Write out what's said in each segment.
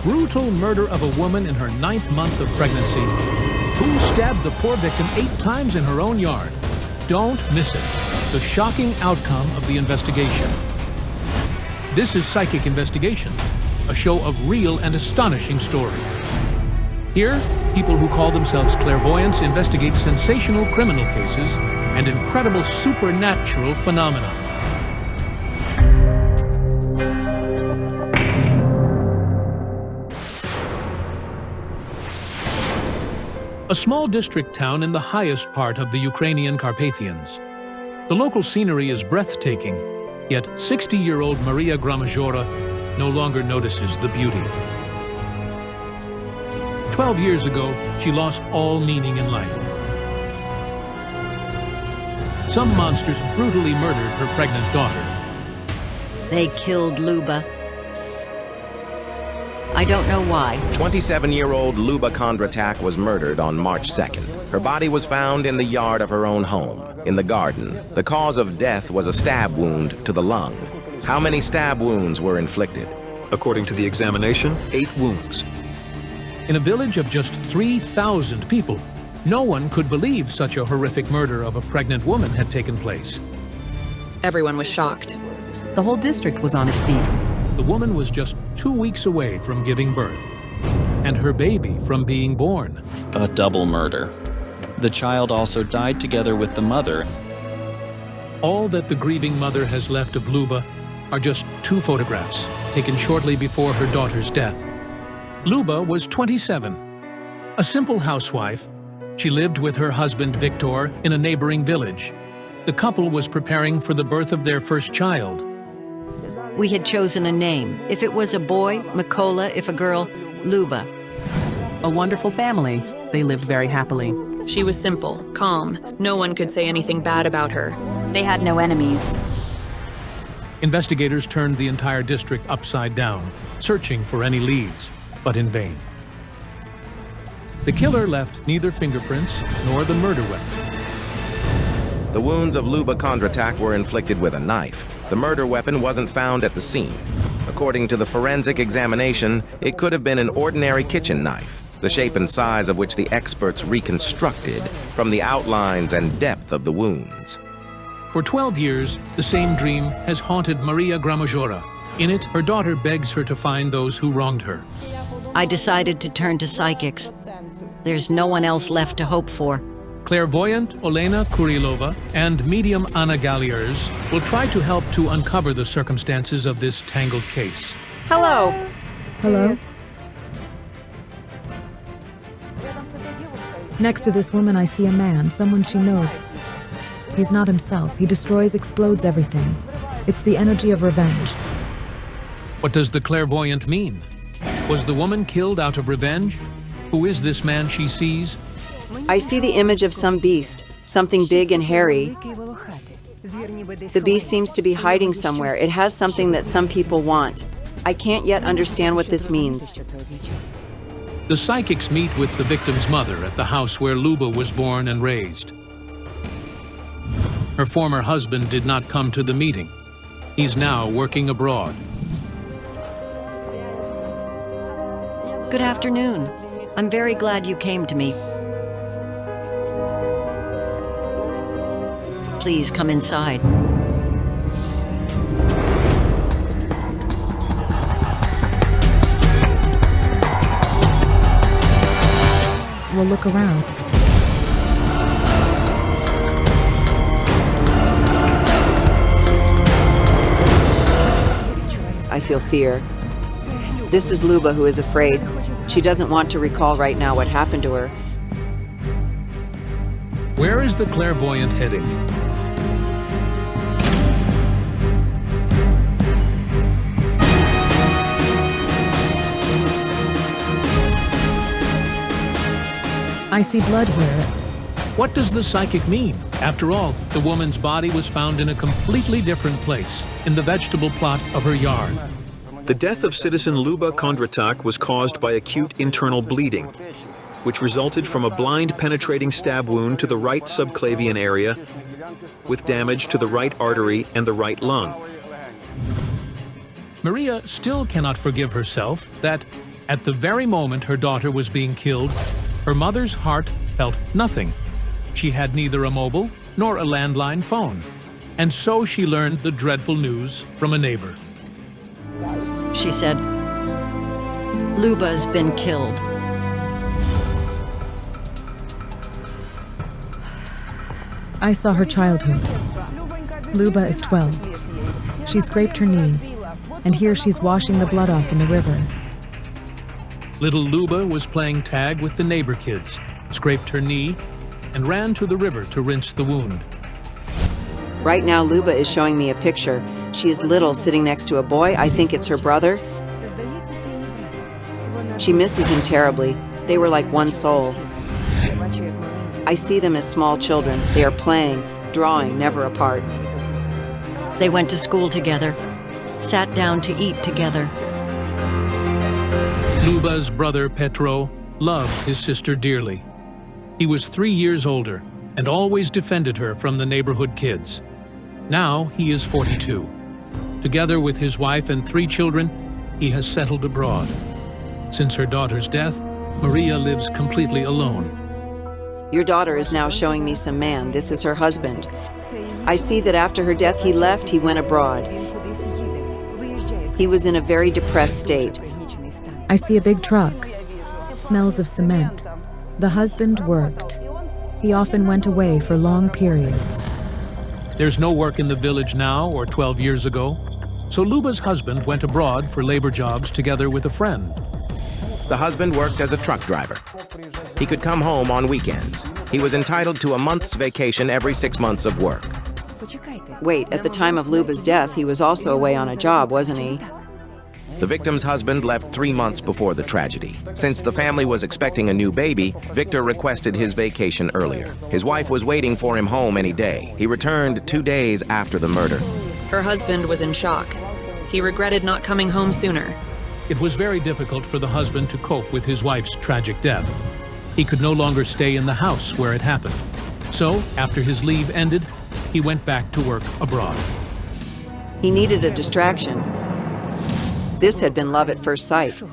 brutal murder of a woman in her 9th month of pregnancy. Who stabbed the poor victim 8 times in her own yard? Don't miss it. The shocking outcome of the investigation. This is Psychic Investigations, a show of real and astonishing stories. Here, people who call themselves clairvoyants investigate sensational criminal cases and incredible supernatural phenomena. A small district town in the highest part of the Ukrainian Carpathians. The local scenery is breathtaking, yet 60-year-old Maria Gramajora no longer notices the beauty. 12 years ago, she lost all meaning in life. Some monsters brutally murdered her pregnant daughter. They killed Luba. I don't know why. 27-year-old Luba Kondratak was murdered on March 2nd. Her body was found in the yard of her own home, in the garden. The cause of death was a stab wound to the lung. How many stab wounds were inflicted? According to the examination, 8 wounds. In a village of just 3,000 people, no one could believe such a horrific murder of a pregnant woman had taken place. Everyone was shocked. The whole district was on its feet. The woman was just 2 weeks away from giving birth, and her baby from being born. A double murder. The child also died together with the mother. All that the grieving mother has left of Luba are just 2 photographs taken shortly before her daughter's death. Luba was 27. A simple housewife, she lived with her husband Victor in a neighboring village. The couple was preparing for the birth of their first child. We had chosen a name. If it was a boy, Mikola. If a girl, Luba. A wonderful family. They lived very happily. She was simple, calm. No one could say anything bad about her. They had no enemies. Investigators turned the entire district upside down, searching for any leads, but in vain. The killer left neither fingerprints nor the murder weapon. The wounds of Luba Kondratak were inflicted with a knife. The murder weapon wasn't found at the scene. According to the forensic examination, it could have been an ordinary kitchen knife, the shape and size of which the experts reconstructed from the outlines and depth of the wounds. For 12 years, the same dream has haunted Maria Gramajora. In it, her daughter begs her to find those who wronged her. I decided to turn to psychics. There's no one else left to hope for. Clairvoyant Olena Kurilova and medium Anna Galliers will try to help to uncover the circumstances of this tangled case. Hello. Hello? Next to this woman, I see a man, someone she knows. He's not himself. He destroys, explodes everything. It's the energy of revenge. What does the clairvoyant mean? Was the woman killed out of revenge? Who is this man she sees? I see the image of some beast, something big and hairy. The beast seems to be hiding somewhere. It has something that some people want. I can't yet understand what this means. The psychics meet with the victim's mother at the house where Luba was born and raised. Her former husband did not come to the meeting. He's now working abroad. Good afternoon. I'm very glad you came to me. Please come inside. We'll look around. I feel fear. This is Luba who is afraid. She doesn't want to recall right now what happened to her. Where is the clairvoyant heading? I see blood here. What does the psychic mean? After all, the woman's body was found in a completely different place, in the vegetable plot of her yard. The death of citizen Luba Kondratak was caused by acute internal bleeding, which resulted from a blind penetrating stab wound to the right subclavian area with damage to the right artery and the right lung. Maria still cannot forgive herself that, At the very moment her daughter was being killed, her mother's heart felt nothing. She had neither a mobile nor a landline phone. And so she learned the dreadful news from a neighbor. She said, "Luba's been killed." I saw her childhood. Luba is 12. She scraped her knee, and here she's washing the blood off in the river. Little Luba was playing tag with the neighbor kids, scraped her knee, and ran to the river to rinse the wound. Right now, Luba is showing me a picture. She is little, sitting next to a boy. I think it's her brother. She misses him terribly. They were like one soul. I see them as small children. They are playing, drawing, never apart. They went to school together, sat down to eat together. Luba's brother Petro loved his sister dearly. He was 3 years older and always defended her from the neighborhood kids. Now he is 42. Together with his wife and 3 children, he has settled abroad. Since her daughter's death, Maria lives completely alone. Your daughter is now showing me some man. This is her husband. I see that after her death he left, he went abroad. He was in a very depressed state. I see a big truck. Smells of cement. The husband worked. He often went away for long periods. There's no work in the village now or 12 years ago, so Luba's husband went abroad for labor jobs together with a friend. The husband worked as a truck driver. He could come home on weekends. He was entitled to a month's vacation every 6 months of work. Wait, at the time of Luba's death, he was also away on a job, wasn't he? The victim's husband left 3 months before the tragedy. Since the family was expecting a new baby, Victor requested his vacation earlier. His wife was waiting for him home any day. He returned 2 days after the murder. Her husband was in shock. He regretted not coming home sooner. It was very difficult for the husband to cope with his wife's tragic death. He could no longer stay in the house where it happened. So, after his leave ended, he went back to work abroad. He needed a distraction. This had been love at first sight.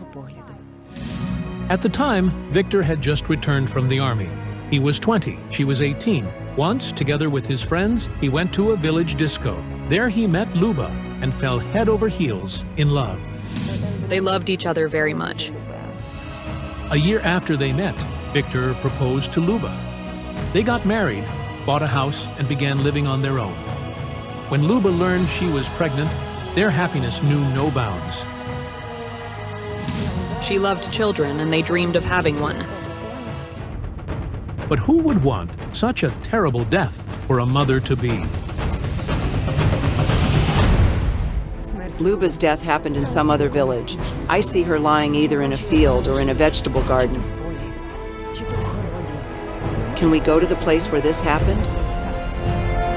At the time, Victor had just returned from the army. He was 20, she was 18. Once, together with his friends, he went to a village disco. There he met Luba and fell head over heels in love. They loved each other very much. A year after they met, Victor proposed to Luba. They got married, bought a house, and began living on their own. When Luba learned she was pregnant, their happiness knew no bounds. She loved children, and they dreamed of having one. But who would want such a terrible death for a mother-to-be? Luba's death happened in some other village. I see her lying either in a field or in a vegetable garden. Can we go to the place where this happened?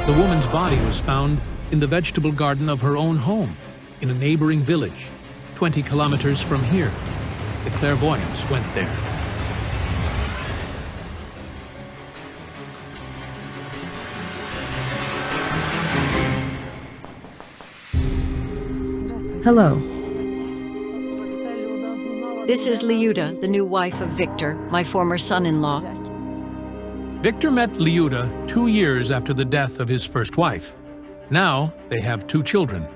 The woman's body was found in the vegetable garden of her own home, in a neighboring village, 20 kilometers from here. The clairvoyants went there. Hello. This is Lyuba, the new wife of Victor, my former son-in-law. Victor met Lyuba 2 years after the death of his first wife. Now they have 2 children.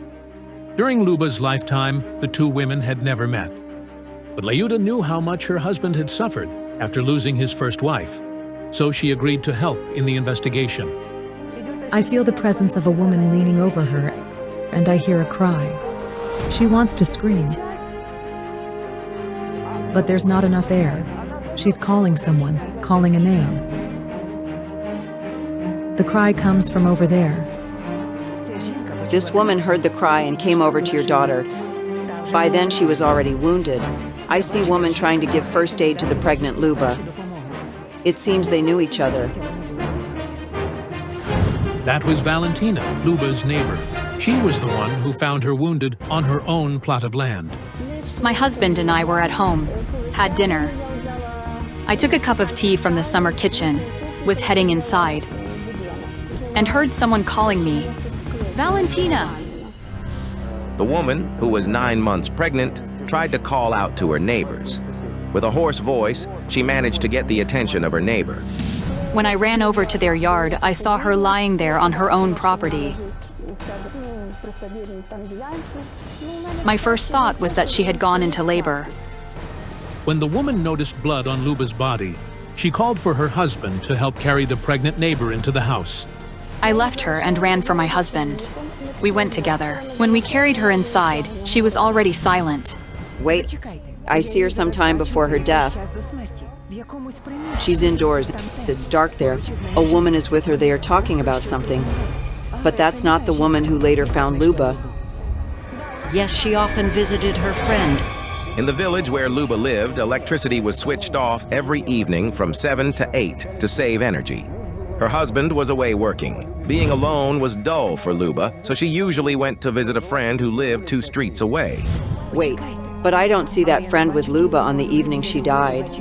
During Luba's lifetime, the 2 women had never met. But Lyuba knew how much her husband had suffered after losing his first wife, so she agreed to help in the investigation. I feel the presence of a woman leaning over her, and I hear a cry. She wants to scream. But there's not enough air. She's calling someone, calling a name. The cry comes from over there. This woman heard the cry and came over to your daughter. By then she was already wounded. I see woman trying to give first aid to the pregnant Luba. It seems they knew each other. That was Valentina, Luba's neighbor. She was the one who found her wounded on her own plot of land. My husband and I were at home, had dinner. I took a cup of tea from the summer kitchen, was heading inside, and heard someone calling me, "Valentina!" The woman, who was 9 months pregnant, tried to call out to her neighbors. With a hoarse voice, she managed to get the attention of her neighbor. When I ran over to their yard, I saw her lying there on her own property. My first thought was that she had gone into labor. When the woman noticed blood on Luba's body, she called for her husband to help carry the pregnant neighbor into the house. I left her and ran for my husband. We went together. When we carried her inside, she was already silent. Wait, I see her sometime before her death. She's indoors. It's dark there. A woman is with her. They are talking about something. But that's not the woman who later found Luba. Yes, she often visited her friend. In the village where Luba lived, electricity was switched off every evening from 7 to 8 to save energy. Her husband was away working. Being alone was dull for Luba, so she usually went to visit a friend who lived 2 streets away. Wait, but I don't see that friend with Luba on the evening she died.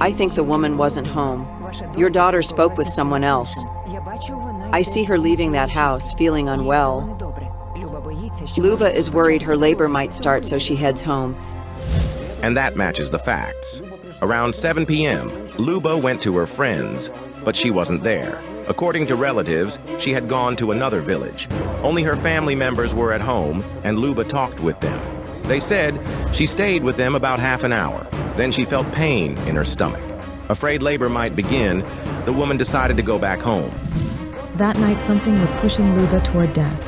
I think the woman wasn't home. Your daughter spoke with someone else. I see her leaving that house, feeling unwell. Luba is worried her labor might start, so she heads home. And that matches the facts. Around 7 p.m., Luba went to her friend's, but she wasn't there. According to relatives, she had gone to another village. Only her family members were at home, and Luba talked with them. They said she stayed with them about half an hour. Then she felt pain in her stomach. Afraid labor might begin, the woman decided to go back home. That night, something was pushing Luba toward death.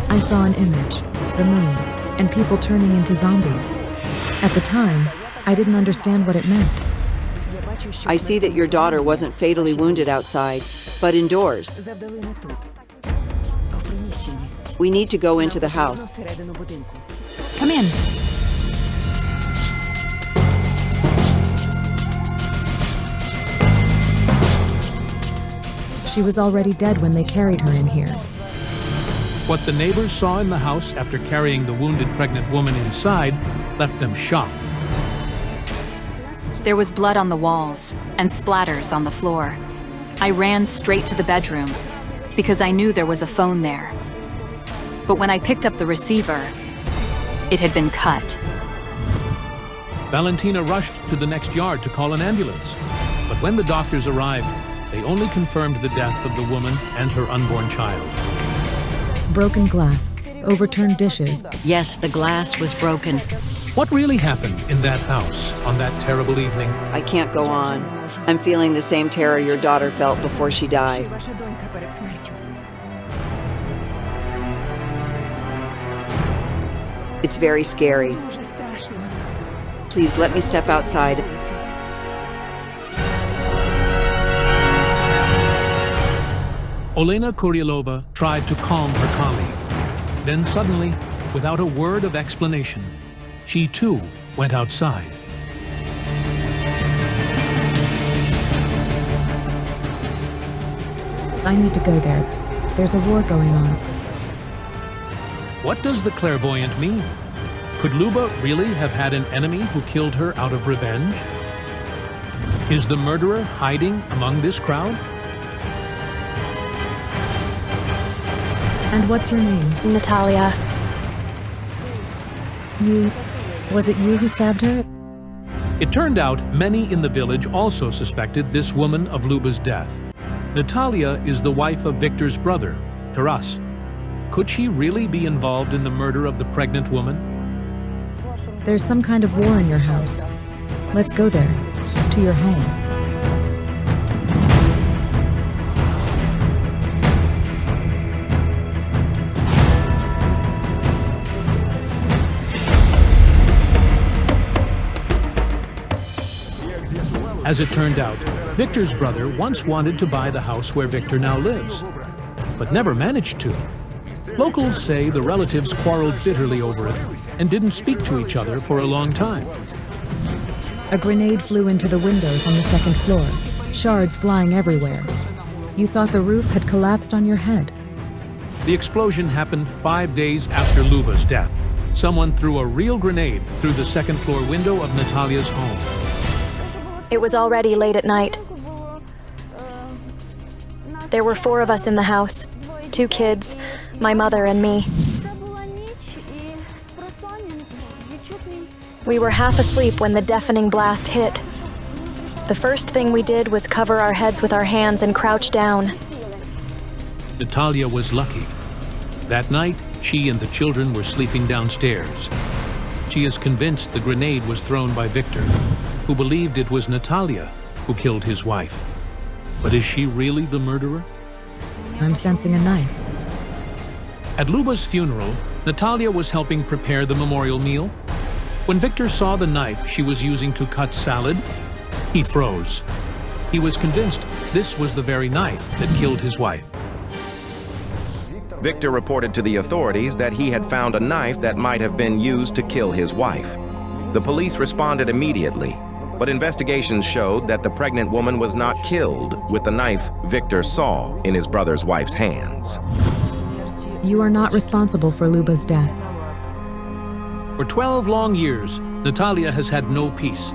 I saw an image, the moon, and people turning into zombies. At the time, I didn't understand what it meant. I see that your daughter wasn't fatally wounded outside, but indoors. We need to go into the house. Come in. She was already dead when they carried her in here. What the neighbors saw in the house after carrying the wounded pregnant woman inside left them shocked. There was blood on the walls and splatters on the floor. I ran straight to the bedroom because I knew there was a phone there. But when I picked up the receiver, it had been cut. Valentina rushed to the next yard to call an ambulance. But when the doctors arrived, they only confirmed the death of the woman and her unborn child. Broken glass, overturned dishes. Yes, the glass was broken. What really happened in that house on that terrible evening? I can't go on. I'm feeling the same terror your daughter felt before she died. It's very scary. Please let me step outside. Olena Kuryalova tried to calm her colleague. Then suddenly, without a word of explanation, she too went outside. I need to go there. There's a war going on. What does the clairvoyant mean? Could Luba really have had an enemy who killed her out of revenge? Is the murderer hiding among this crowd? And what's your name? Natalia. Was it you who stabbed her? It turned out many in the village also suspected this woman of Luba's death. Natalia is the wife of Victor's brother, Taras. Could she really be involved in the murder of the pregnant woman? There's some kind of war in your house. Let's go there, to your home. As it turned out, Victor's brother once wanted to buy the house where Victor now lives, but never managed to. Locals say the relatives quarreled bitterly over it and didn't speak to each other for a long time. A grenade flew into the windows on the second floor, shards flying everywhere. You thought the roof had collapsed on your head. The explosion happened 5 days after Luba's death. Someone threw a real grenade through the second floor window of Natalia's home. It was already late at night. There were 4 of us in the house, 2 kids, my mother and me. We were half asleep when the deafening blast hit. The first thing we did was cover our heads with our hands and crouch down. Natalia was lucky. That night, she and the children were sleeping downstairs. She is convinced the grenade was thrown by Victor, who believed it was Natalia who killed his wife. But is she really the murderer? I'm sensing a knife. At Luba's funeral, Natalia was helping prepare the memorial meal. When Victor saw the knife she was using to cut salad, he froze. He was convinced this was the very knife that killed his wife. Victor reported to the authorities that he had found a knife that might have been used to kill his wife. The police responded immediately, but investigations showed that the pregnant woman was not killed with the knife Victor saw in his brother's wife's hands. You are not responsible for Luba's death. For 12 long years, Natalia has had no peace.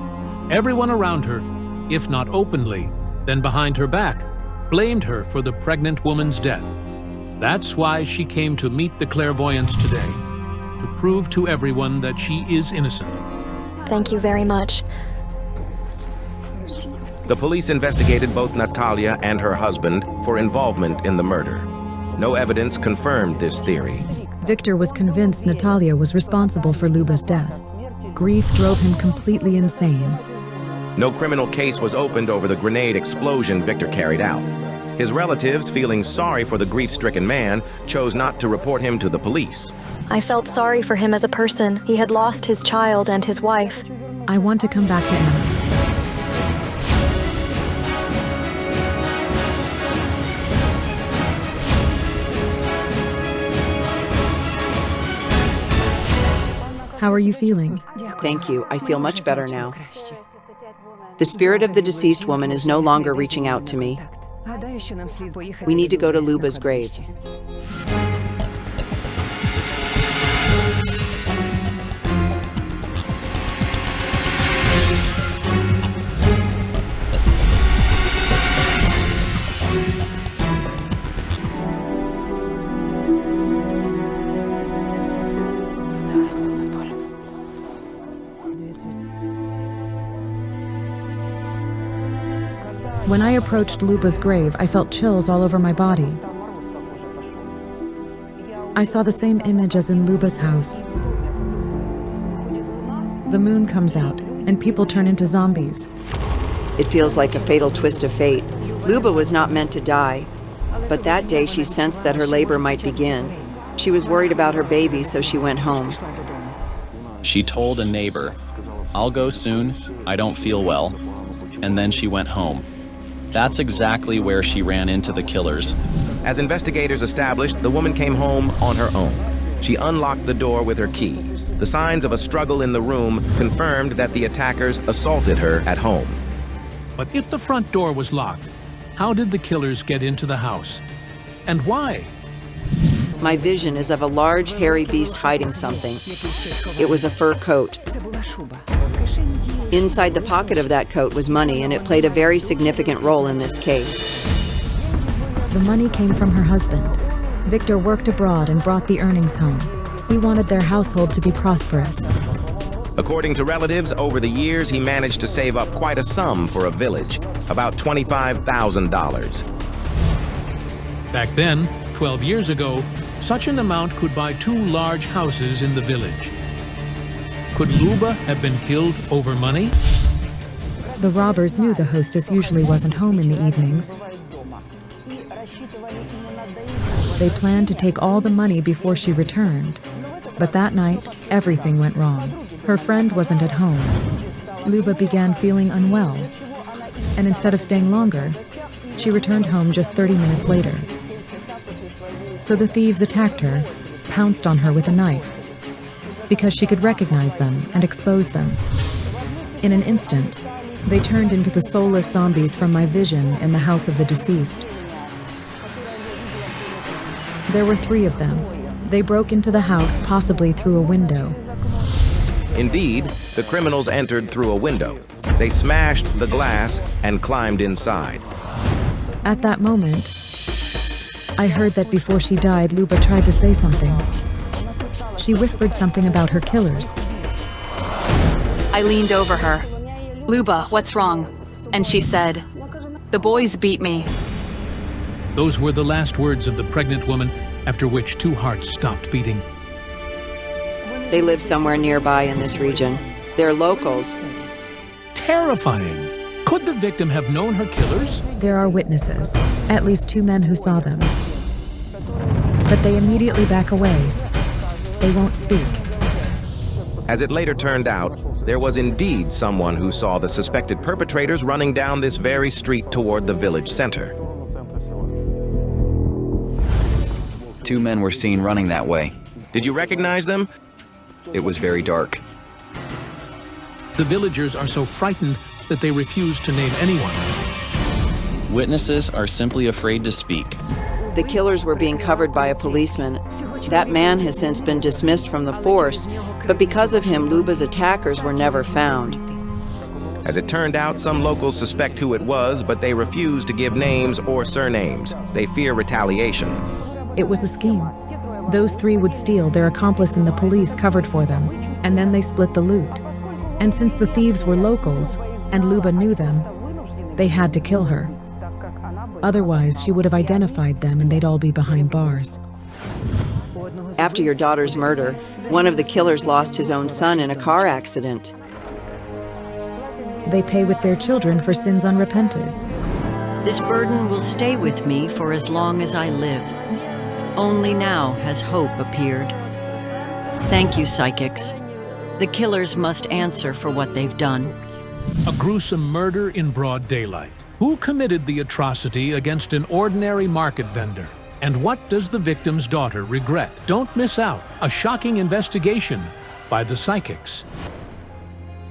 Everyone around her, if not openly, then behind her back, blamed her for the pregnant woman's death. That's why she came to meet the clairvoyants today, to prove to everyone that she is innocent. Thank you very much. The police investigated both Natalia and her husband for involvement in the murder. No evidence confirmed this theory. Victor was convinced Natalia was responsible for Luba's death. Grief drove him completely insane. No criminal case was opened over the grenade explosion Victor carried out. His relatives, feeling sorry for the grief-stricken man, chose not to report him to the police. I felt sorry for him as a person. He had lost his child and his wife. I want to come back to Anna. How are you feeling? Thank you. I feel much better now. The spirit of the deceased woman is no longer reaching out to me. We need to go to Luba's grave. When I approached Luba's grave, I felt chills all over my body. I saw the same image as in Luba's house. The moon comes out, and people turn into zombies. It feels like a fatal twist of fate. Luba was not meant to die, but that day she sensed that her labor might begin. She was worried about her baby, so she went home. She told a neighbor, "I'll go soon, I don't feel well," and then she went home. That's exactly where she ran into the killers. As investigators established, the woman came home on her own. She unlocked the door with her key. The signs of a struggle in the room confirmed that the attackers assaulted her at home. But if the front door was locked, how did the killers get into the house? And why? My vision is of a large, hairy beast hiding something. It was a fur coat. Inside the pocket of that coat was money, and it played a very significant role in this case. The money came from her husband. Victor worked abroad and brought the earnings home. He wanted their household to be prosperous. According to relatives, over the years he managed to save up quite a sum for a village, about $25,000. Back then, 12 years ago, such an amount could buy 2 large houses in the village. Could Luba have been killed over money? The robbers knew the hostess usually wasn't home in the evenings. They planned to take all the money before she returned. But that night, everything went wrong. Her friend wasn't at home. Luba began feeling unwell, and instead of staying longer, she returned home just 30 minutes later. So the thieves attacked her, pounced on her with a knife, because she could recognize them and expose them. In an instant, they turned into the soulless zombies from my vision in the house of the deceased. There were 3 of them. They broke into the house, possibly through a window. Indeed, the criminals entered through a window. They smashed the glass and climbed inside. At that moment, I heard that before she died, Luba tried to say something. She whispered something about her killers. I leaned over her. "Luba, what's wrong?" And she said, "The boys beat me." Those were the last words of the pregnant woman, after which two hearts stopped beating. They live somewhere nearby in this region. They're locals. Terrifying. Could the victim have known her killers? There are witnesses, at least 2 men who saw them. But they immediately back away. They won't speak. As it later turned out, there was indeed someone who saw the suspected perpetrators running down this very street toward the village center. 2 men were seen running that way. Did you recognize them? It was very dark. The villagers are so frightened that they refuse to name anyone. Witnesses are simply afraid to speak. The killers were being covered by a policeman. That man has since been dismissed from the force, but because of him, Luba's attackers were never found. As it turned out, some locals suspect who it was, but they refuse to give names or surnames. They fear retaliation. It was a scheme. Those 3 would steal, their accomplice and the police covered for them, and then they split the loot. And since the thieves were locals, and Luba knew them, they had to kill her. Otherwise, she would have identified them and they'd all be behind bars. After your daughter's murder, one of the killers lost his own son in a car accident. They pay with their children for sins unrepented. This burden will stay with me for as long as I live. Only now has hope appeared. Thank you, psychics. The killers must answer for what they've done. A gruesome murder in broad daylight. Who committed the atrocity against an ordinary market vendor? And what does the victim's daughter regret? Don't miss out. A shocking investigation by the psychics.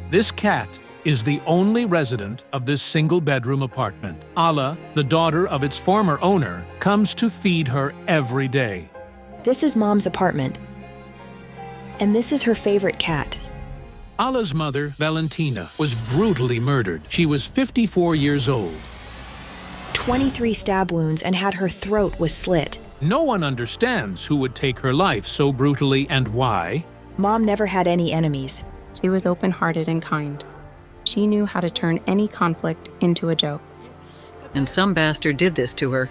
This cat is the only resident of this single-bedroom apartment. Ala, the daughter of its former owner, comes to feed her every day. This is Mom's apartment. And this is her favorite cat. Ala's mother, Valentina, was brutally murdered. She was 54 years old. 23 stab wounds and had her throat was slit. No one understands who would take her life so brutally and why. Mom never had any enemies. She was open-hearted and kind. She knew how to turn any conflict into a joke. And some bastard did this to her.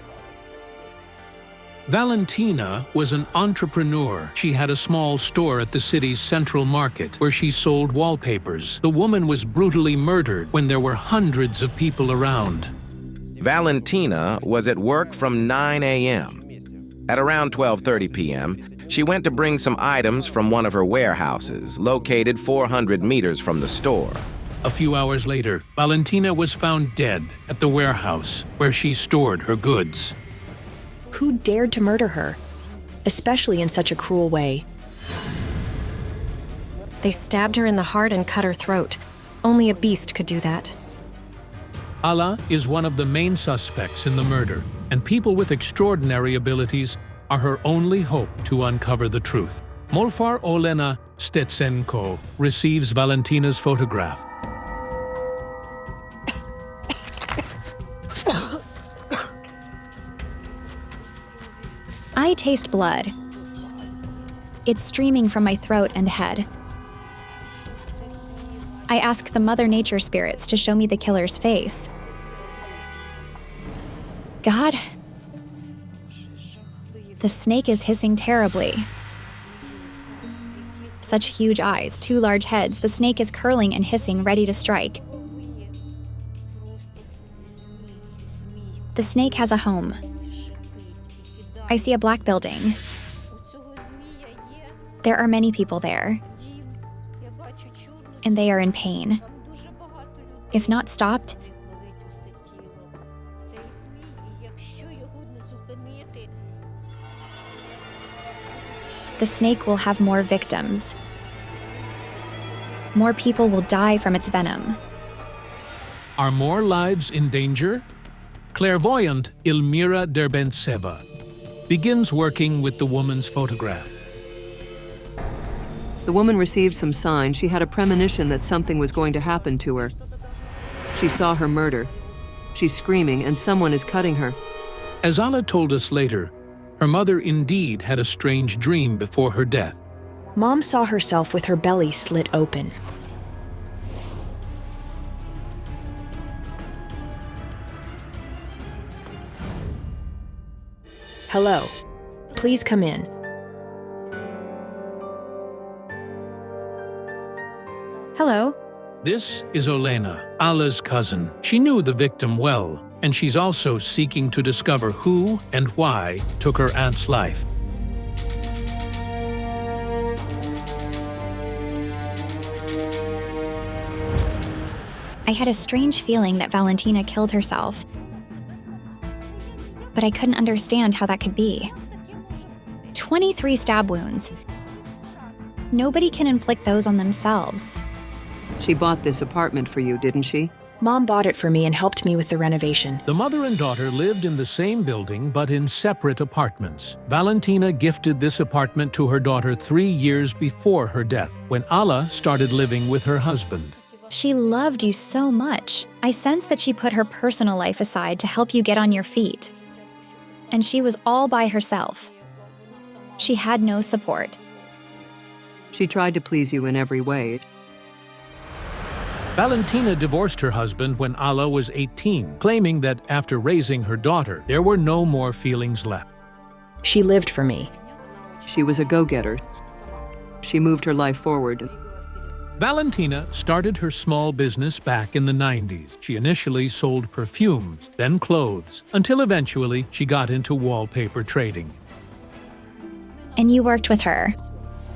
Valentina was an entrepreneur. She had a small store at the city's central market where she sold wallpapers. The woman was brutally murdered when there were hundreds of people around. Valentina was at work from 9 a.m. At around 12:30 p.m., she went to bring some items from one of her warehouses, located 400 meters from the store. A few hours later, Valentina was found dead at the warehouse where she stored her goods. Who dared to murder her, especially in such a cruel way? They stabbed her in the heart and cut her throat. Only a beast could do that. Ala is one of the main suspects in the murder, and people with extraordinary abilities are her only hope to uncover the truth. Molfar Olena Stetsenko receives Valentina's photograph. I taste blood. It's streaming from my throat and head. I ask the Mother Nature spirits to show me the killer's face. God, the snake is hissing terribly. Such huge eyes, 2 large heads. The snake is curling and hissing, ready to strike. The snake has a home. I see a black building. There are many people there. And they are in pain. If not stopped, the snake will have more victims. More people will die from its venom. Are more lives in danger? Clairvoyant Ilmira Derbentseva begins working with the woman's photograph. The woman received some signs. She had a premonition that something was going to happen to her. She saw her murder. She's screaming, and someone is cutting her. As Ala told us later, her mother indeed had a strange dream before her death. Mom saw herself with her belly slit open. Hello. Please come in. Hello. This is Olena, Alla's cousin. She knew the victim well, and she's also seeking to discover who and why took her aunt's life. I had a strange feeling that Valentina killed herself, but I couldn't understand how that could be. 23 stab wounds. Nobody can inflict those on themselves. She bought this apartment for you, didn't she? Mom bought it for me and helped me with the renovation. The mother and daughter lived in the same building but in separate apartments. Valentina gifted this apartment to her daughter 3 years before her death, when Alla started living with her husband. She loved you so much. I sensed that she put her personal life aside to help you get on your feet. And she was all by herself. She had no support. She tried to please you in every way. Valentina divorced her husband when Alla was 18, claiming that after raising her daughter, there were no more feelings left. She lived for me. She was a go-getter. She moved her life forward. Valentina started her small business back in the 90s. She initially sold perfumes, then clothes, until eventually she got into wallpaper trading. And you worked with her.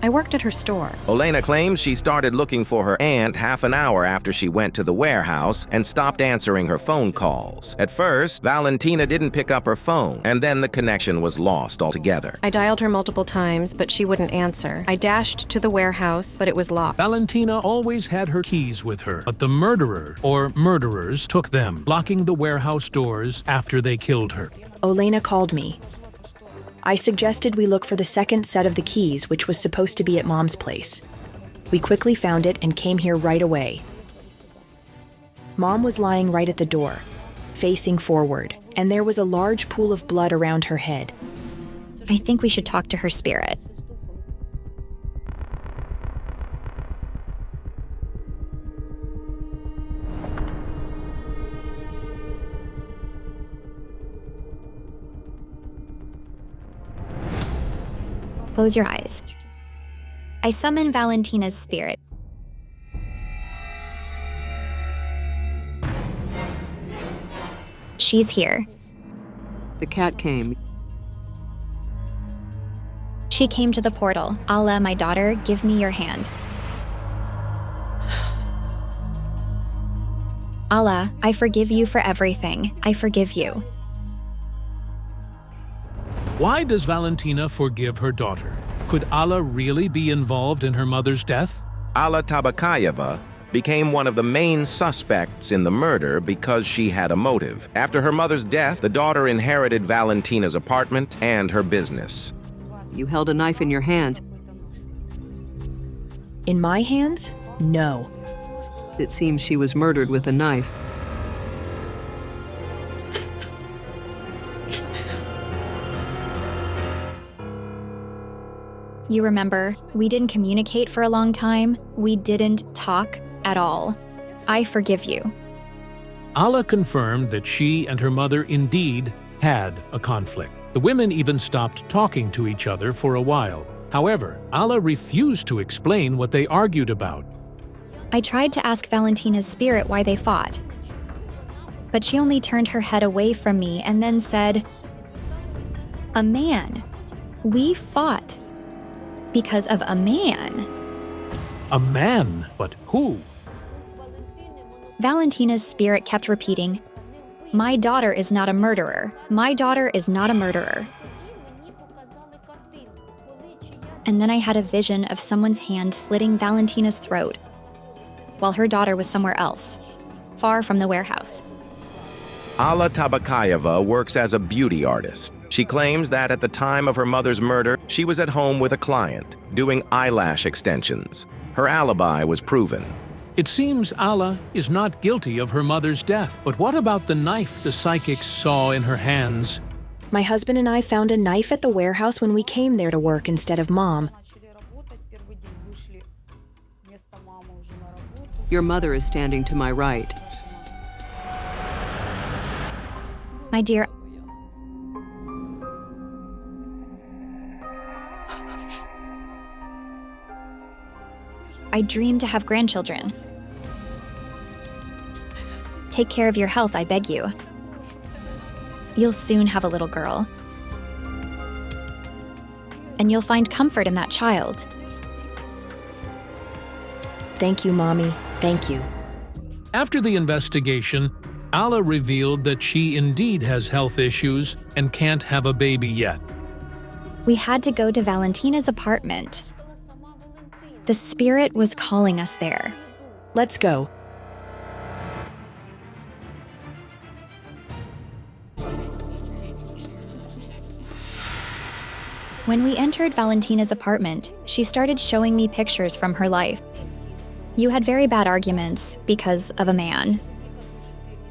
I worked at her store. Olena claims she started looking for her aunt half an hour after she went to the warehouse and stopped answering her phone calls. At first, Valentina didn't pick up her phone, and then the connection was lost altogether. I dialed her multiple times, but she wouldn't answer. I dashed to the warehouse, but it was locked. Valentina always had her keys with her, but the murderer, or murderers, took them, locking the warehouse doors after they killed her. Olena called me. I suggested we look for the second set of the keys, which was supposed to be at Mom's place. We quickly found it and came here right away. Mom was lying right at the door, facing forward, and there was a large pool of blood around her head. I think we should talk to her spirit. Close your eyes. I summon Valentina's spirit. She's here. The cat came. She came to the portal. Alla, my daughter, give me your hand. Alla, I forgive you for everything. I forgive you. Why does Valentina forgive her daughter? Could Alla really be involved in her mother's death? Alla Tabakayeva became one of the main suspects in the murder because she had a motive. After her mother's death, the daughter inherited Valentina's apartment and her business. You held a knife in your hands. In my hands? No. It seems she was murdered with a knife. You remember, we didn't communicate for a long time. We didn't talk at all. I forgive you. Alla confirmed that she and her mother indeed had a conflict. The women even stopped talking to each other for a while. However, Alla refused to explain what they argued about. I tried to ask Valentina's spirit why they fought, but she only turned her head away from me and then said, "A man. We fought because of a man." A man? But who? Valentina's spirit kept repeating, "My daughter is not a murderer. My daughter is not a murderer." And then I had a vision of someone's hand slitting Valentina's throat, while her daughter was somewhere else, far from the warehouse. Alla Tabakayeva works as a beauty artist. She claims that at the time of her mother's murder, she was at home with a client, doing eyelash extensions. Her alibi was proven. It seems Alla is not guilty of her mother's death. But what about the knife the psychics saw in her hands? My husband and I found a knife at the warehouse when we came there to work instead of Mom. Your mother is standing to my right. My dear, I dream to have grandchildren. Take care of your health, I beg you. You'll soon have a little girl. And you'll find comfort in that child. Thank you, Mommy. Thank you. After the investigation, Alla revealed that she indeed has health issues and can't have a baby yet. We had to go to Valentina's apartment. The spirit was calling us there. Let's go. When we entered Valentina's apartment, she started showing me pictures from her life. You had very bad arguments because of a man.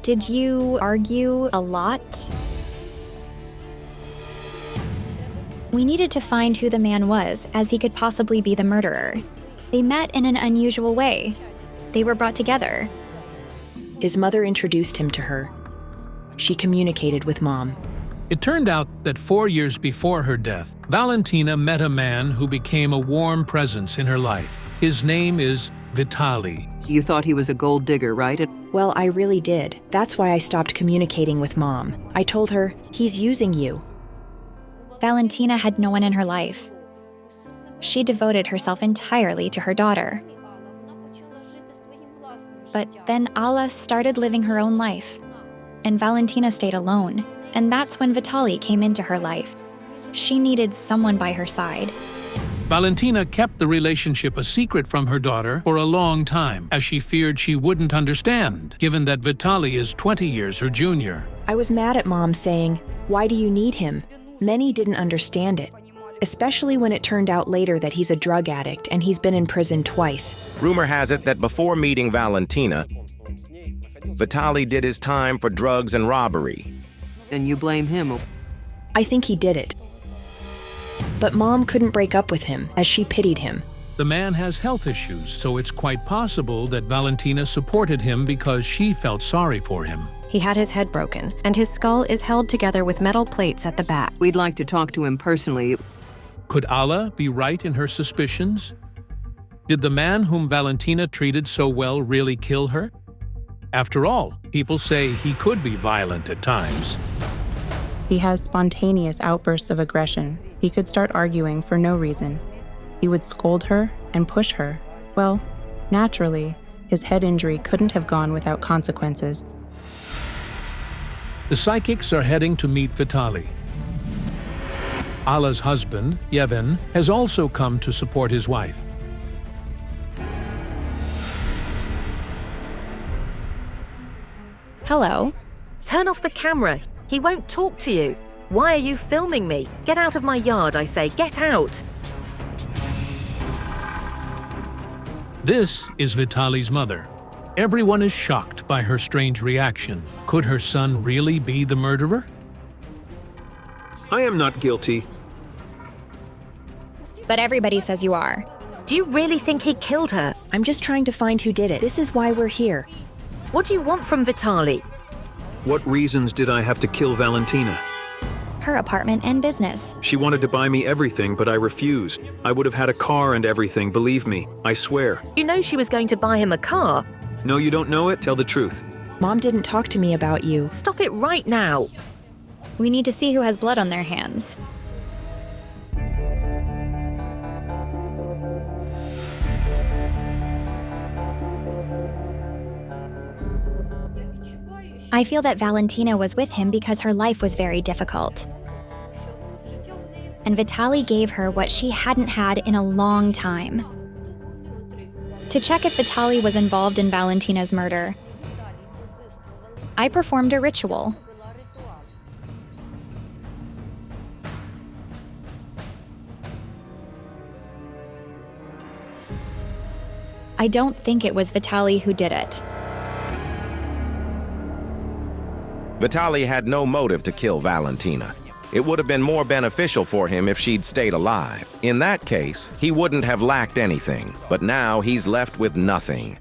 Did you argue a lot? We needed to find who the man was, as he could possibly be the murderer. They met in an unusual way. They were brought together. His mother introduced him to her. She communicated with Mom. It turned out that 4 years before her death, Valentina met a man who became a warm presence in her life. His name is Vitaly. You thought he was a gold digger, right? Well, I really did. That's why I stopped communicating with Mom. I told her, he's using you. Valentina had no one in her life. She devoted herself entirely to her daughter. But then Alla started living her own life, and Valentina stayed alone. And that's when Vitaly came into her life. She needed someone by her side. Valentina kept the relationship a secret from her daughter for a long time, as she feared she wouldn't understand, given that Vitaly is 20 years her junior. I was mad at Mom saying, "Why do you need him?" Many didn't understand it, especially when it turned out later that he's a drug addict and he's been in prison twice. Rumor has it that before meeting Valentina, Vitaly did his time for drugs and robbery. And you blame him? I think he did it. But Mom couldn't break up with him, as she pitied him. The man has health issues, so it's quite possible that Valentina supported him because she felt sorry for him. He had his head broken, and his skull is held together with metal plates at the back. We'd like to talk to him personally. Could Alla be right in her suspicions? Did the man whom Valentina treated so well really kill her? After all, people say he could be violent at times. He has spontaneous outbursts of aggression. He could start arguing for no reason. He would scold her and push her. Well, naturally, his head injury couldn't have gone without consequences. The psychics are heading to meet Vitaly. Alla's husband, Yevhen, has also come to support his wife. Hello. Turn off the camera. He won't talk to you. Why are you filming me? Get out of my yard, I say. Get out. This is Vitaly's mother. Everyone is shocked by her strange reaction. Could her son really be the murderer? I am not guilty. But everybody says you are. Do you really think he killed her? I'm just trying to find who did it. This is why we're here. What do you want from Vitaly? What reasons did I have to kill Valentina? Her apartment and business. She wanted to buy me everything, but I refused. I would have had a car and everything, believe me. I swear. You know she was going to buy him a car. No, you don't know it? Tell the truth. Mom didn't talk to me about you. Stop it right now. We need to see who has blood on their hands. I feel that Valentina was with him because her life was very difficult. And Vitaly gave her what she hadn't had in a long time. To check if Vitaly was involved in Valentina's murder, I performed a ritual. I don't think it was Vitaly who did it. Vitaly had no motive to kill Valentina. It would have been more beneficial for him if she'd stayed alive. In that case, he wouldn't have lacked anything, but now he's left with nothing.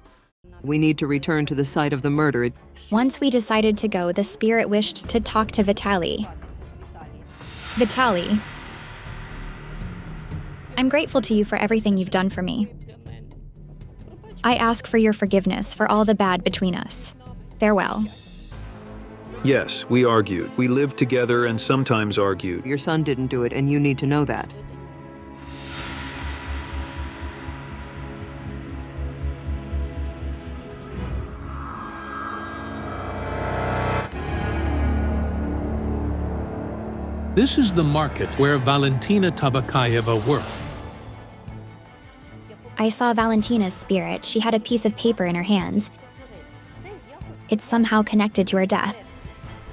We need to return to the site of the murder. Once we decided to go, the spirit wished to talk to Vitaly. Vitaly, I'm grateful to you for everything you've done for me. I ask for your forgiveness for all the bad between us. Farewell. Yes, we argued. We lived together and sometimes argued. Your son didn't do it, and you need to know that. This is the market where Valentina Tabakayeva worked. I saw Valentina's spirit. She had a piece of paper in her hands. It's somehow connected to her death.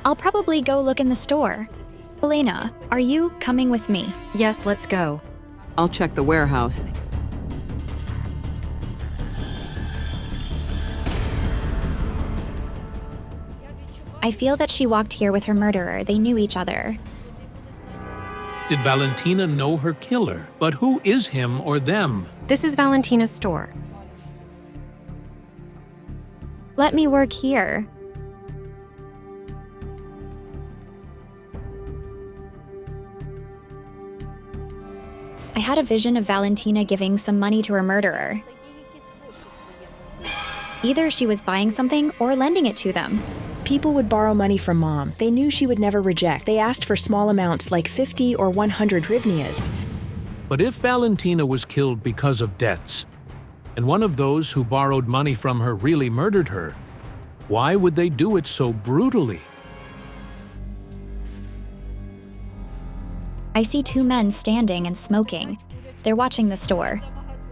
I'll probably go look in the store. Elena, are you coming with me? Yes, let's go. I'll check the warehouse. I feel that she walked here with her murderer. They knew each other. Did Valentina know her killer? But who is him or them? This is Valentina's store. Let me work here. I had a vision of Valentina giving some money to her murderer. Either she was buying something or lending it to them. People would borrow money from Mom. They knew she would never reject. They asked for small amounts like 50 or 100 hryvnias. But if Valentina was killed because of debts, and one of those who borrowed money from her really murdered her, why would they do it so brutally? I see two men standing and smoking. They're watching the store.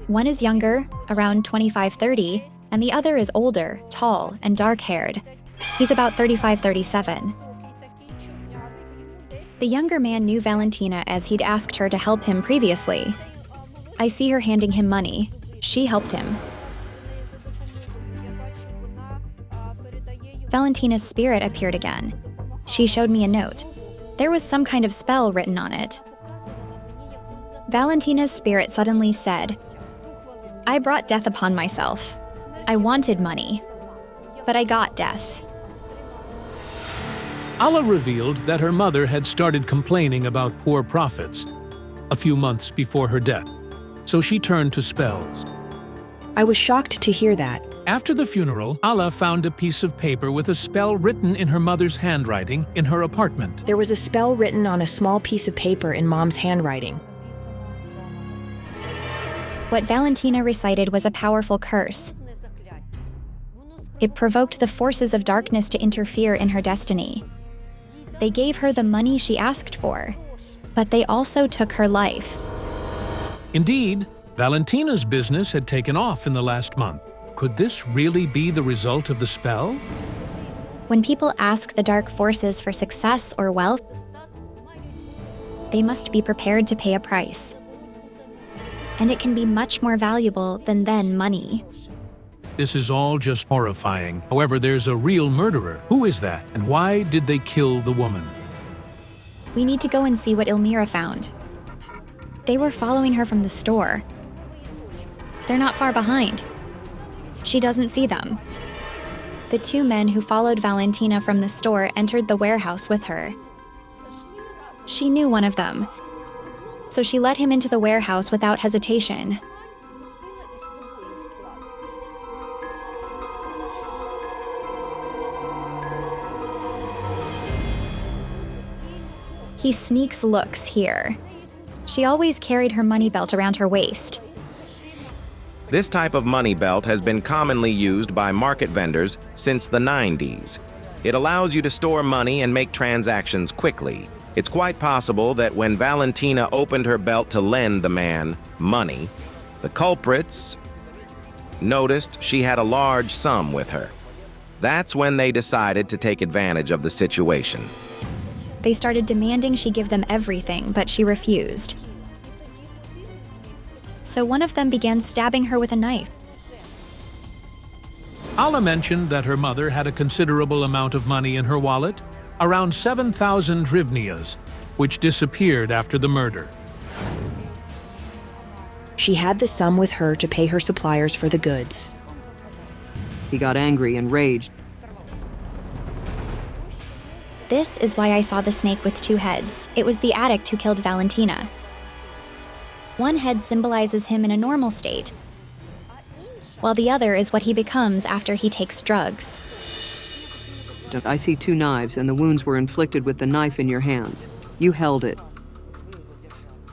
One is younger, around 25-30, and the other is older, tall, and dark-haired. He's about 35-37. The younger man knew Valentina as he'd asked her to help him previously. I see her handing him money. She helped him. Valentina's spirit appeared again. She showed me a note. There was some kind of spell written on it. Valentina's spirit suddenly said, "I brought death upon myself. I wanted money, but I got death." Allah revealed that her mother had started complaining about poor profits a few months before her death, so she turned to spells. I was shocked to hear that. After the funeral, Allah found a piece of paper with a spell written in her mother's handwriting in her apartment. There was a spell written on a small piece of paper in Mom's handwriting. What Valentina recited was a powerful curse. It provoked the forces of darkness to interfere in her destiny. They gave her the money she asked for, but they also took her life. Indeed, Valentina's business had taken off in the last month. Could this really be the result of the spell? When people ask the dark forces for success or wealth, they must be prepared to pay a price. And it can be much more valuable than money. This is all just horrifying. However, there's a real murderer. Who is that, and why did they kill the woman? We need to go and see what Elmira found. They were following her from the store. They're not far behind. She doesn't see them. The two men who followed Valentina from the store entered the warehouse with her. She knew one of them, so she let him into the warehouse without hesitation. He sneaks looks here. She always carried her money belt around her waist. This type of money belt has been commonly used by market vendors since the 90s. It allows you to store money and make transactions quickly. It's quite possible that when Valentina opened her belt to lend the man money, the culprits noticed she had a large sum with her. That's when they decided to take advantage of the situation. They started demanding she give them everything, but she refused. So one of them began stabbing her with a knife. Allah mentioned that her mother had a considerable amount of money in her wallet, around 7,000 hryvnias, which disappeared after the murder. She had the sum with her to pay her suppliers for the goods. He got angry and raged. This is why I saw the snake with two heads. It was the addict who killed Valentina. One head symbolizes him in a normal state, while the other is what he becomes after he takes drugs. I see 2 knives, and the wounds were inflicted with the knife in your hands. You held it.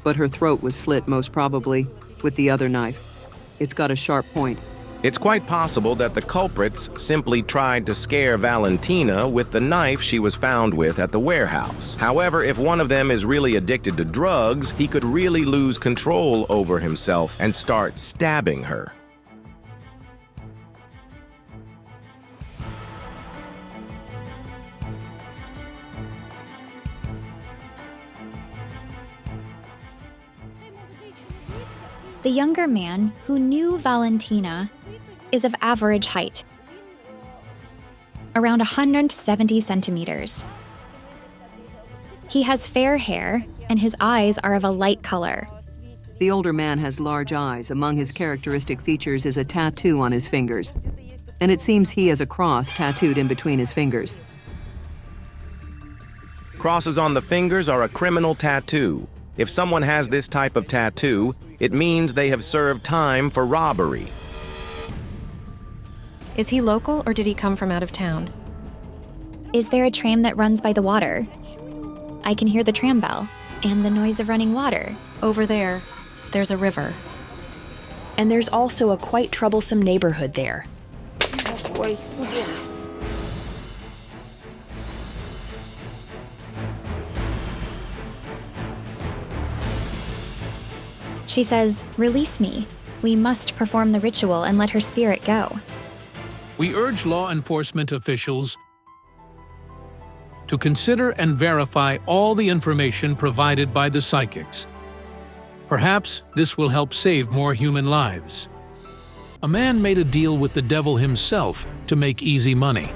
But her throat was slit, most probably, with the other knife. It's got a sharp point. It's quite possible that the culprits simply tried to scare Valentina with the knife she was found with at the warehouse. However, if one of them is really addicted to drugs, he could really lose control over himself and start stabbing her. The younger man, who knew Valentina, is of average height, around 170 centimeters. He has fair hair, and his eyes are of a light color. The older man has large eyes. Among his characteristic features is a tattoo on his fingers. And it seems he has a cross tattooed in between his fingers. Crosses on the fingers are a criminal tattoo. If someone has this type of tattoo, it means they have served time for robbery. Is he local or did he come from out of town? Is there a tram that runs by the water? I can hear the tram bell and the noise of running water. Over there, there's a river. And there's also a quite troublesome neighborhood there. She says, "Release me. We must perform the ritual and let her spirit go." We urge law enforcement officials to consider and verify all the information provided by the psychics. Perhaps this will help save more human lives. A man made a deal with the devil himself to make easy money,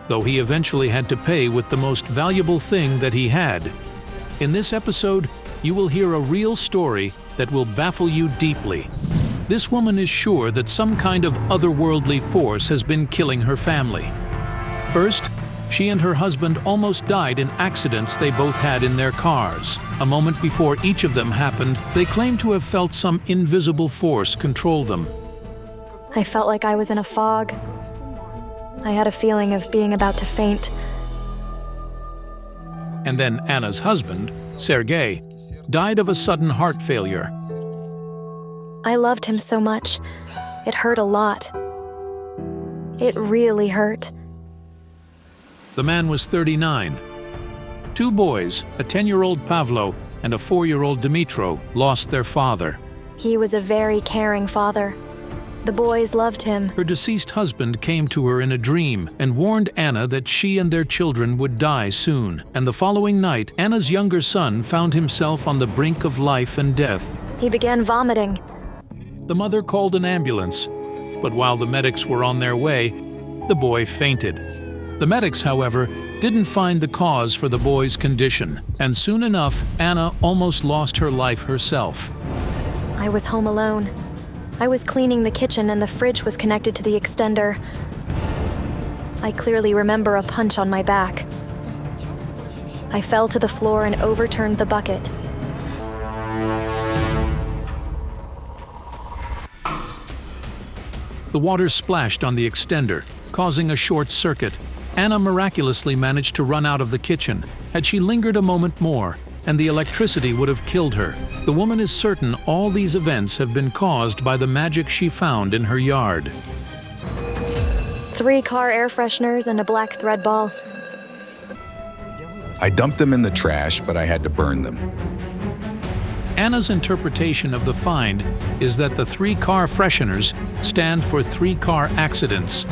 though he eventually had to pay with the most valuable thing that he had. In this episode, you will hear a real story that will baffle you deeply. This woman is sure that some kind of otherworldly force has been killing her family. First, she and her husband almost died in accidents they both had in their cars. A moment before each of them happened, they claim to have felt some invisible force control them. I felt like I was in a fog. I had a feeling of being about to faint. And then Anna's husband, Sergei, died of a sudden heart failure. I loved him so much. It hurt a lot. It really hurt. The man was 39. 2 boys, a 10-year-old Pavlo and a 4-year-old Dimitro, lost their father. He was a very caring father. The boys loved him. Her deceased husband came to her in a dream and warned Anna that she and their children would die soon. And the following night, Anna's younger son found himself on the brink of life and death. He began vomiting. The mother called an ambulance, but while the medics were on their way, the boy fainted. The medics, however, didn't find the cause for the boy's condition, and soon enough, Anna almost lost her life herself. I was home alone. I was cleaning the kitchen and the fridge was connected to the extender. I clearly remember a punch on my back. I fell to the floor and overturned the bucket. The water splashed on the extender, causing a short circuit. Anna miraculously managed to run out of the kitchen. Had she lingered a moment more, and the electricity would have killed her. The woman is certain all these events have been caused by the magic she found in her yard. 3 car air fresheners and a black thread ball. I dumped them in the trash, but I had to burn them. Anna's interpretation of the find is that the 3 car fresheners stand for 3 car accidents,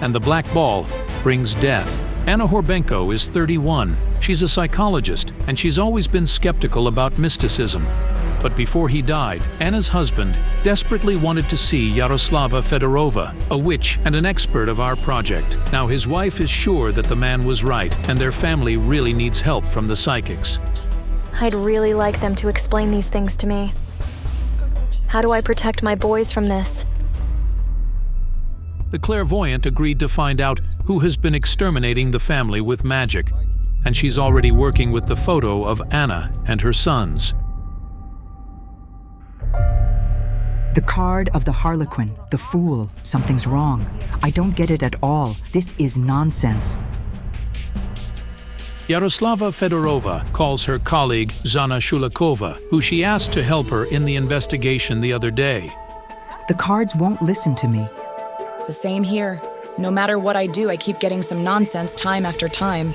and the black ball brings death. Anna Horbenko is 31. She's a psychologist, and she's always been skeptical about mysticism. But before he died, Anna's husband desperately wanted to see Yaroslava Fedorova, a witch and an expert of our project. Now his wife is sure that the man was right, and their family really needs help from the psychics. I'd really like them to explain these things to me. How do I protect my boys from this? The clairvoyant agreed to find out who has been exterminating the family with magic, and she's already working with the photo of Anna and her sons. The card of the Harlequin, the fool. Something's wrong. I don't get it at all. This is nonsense. Yaroslava Fedorova calls her colleague Zana Shulakova, who she asked to help her in the investigation the other day. The cards won't listen to me. The same here. No matter what I do, I keep getting some nonsense time after time.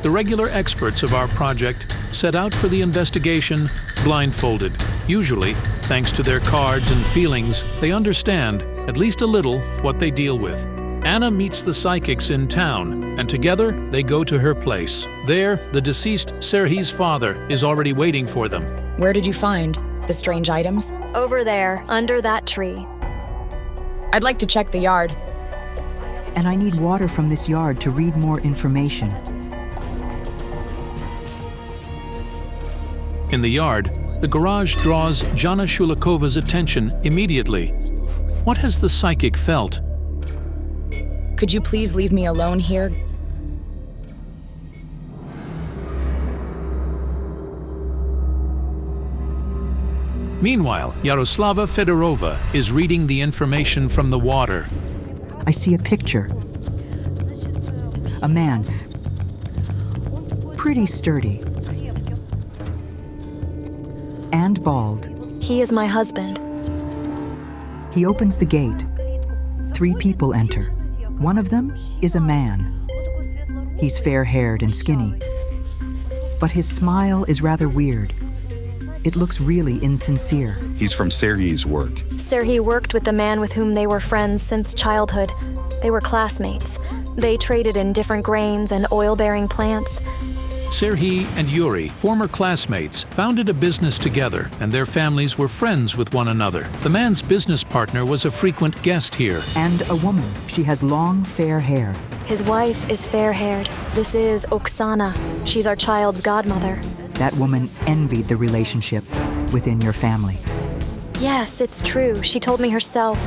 The regular experts of our project set out for the investigation blindfolded. Usually, thanks to their cards and feelings, they understand, at least a little, what they deal with. Anna meets the psychics in town, and together they go to her place. There, the deceased Serhi's father is already waiting for them. Where did you find the strange items? Over there, under that tree. I'd like to check the yard. And I need water from this yard to read more information. In the yard, the garage draws Jana Shulakova's attention immediately. What has the psychic felt? Could you please leave me alone here? Meanwhile, Yaroslava Fedorova is reading the information from the water. I see a picture. A man. Pretty sturdy. And bald. He is my husband. He opens the gate. 3 people enter. One of them is a man. He's fair-haired and skinny. But his smile is rather weird. It looks really insincere. He's from Serhi's work. Serhi worked with the man with whom they were friends since childhood. They were classmates. They traded in different grains and oil-bearing plants. Serhi and Yuri, former classmates, founded a business together, and their families were friends with one another. The man's business partner was a frequent guest here. And a woman. She has long, fair hair. His wife is fair-haired. This is Oksana. She's our child's godmother. That woman envied the relationship within your family. Yes, it's true. She told me herself.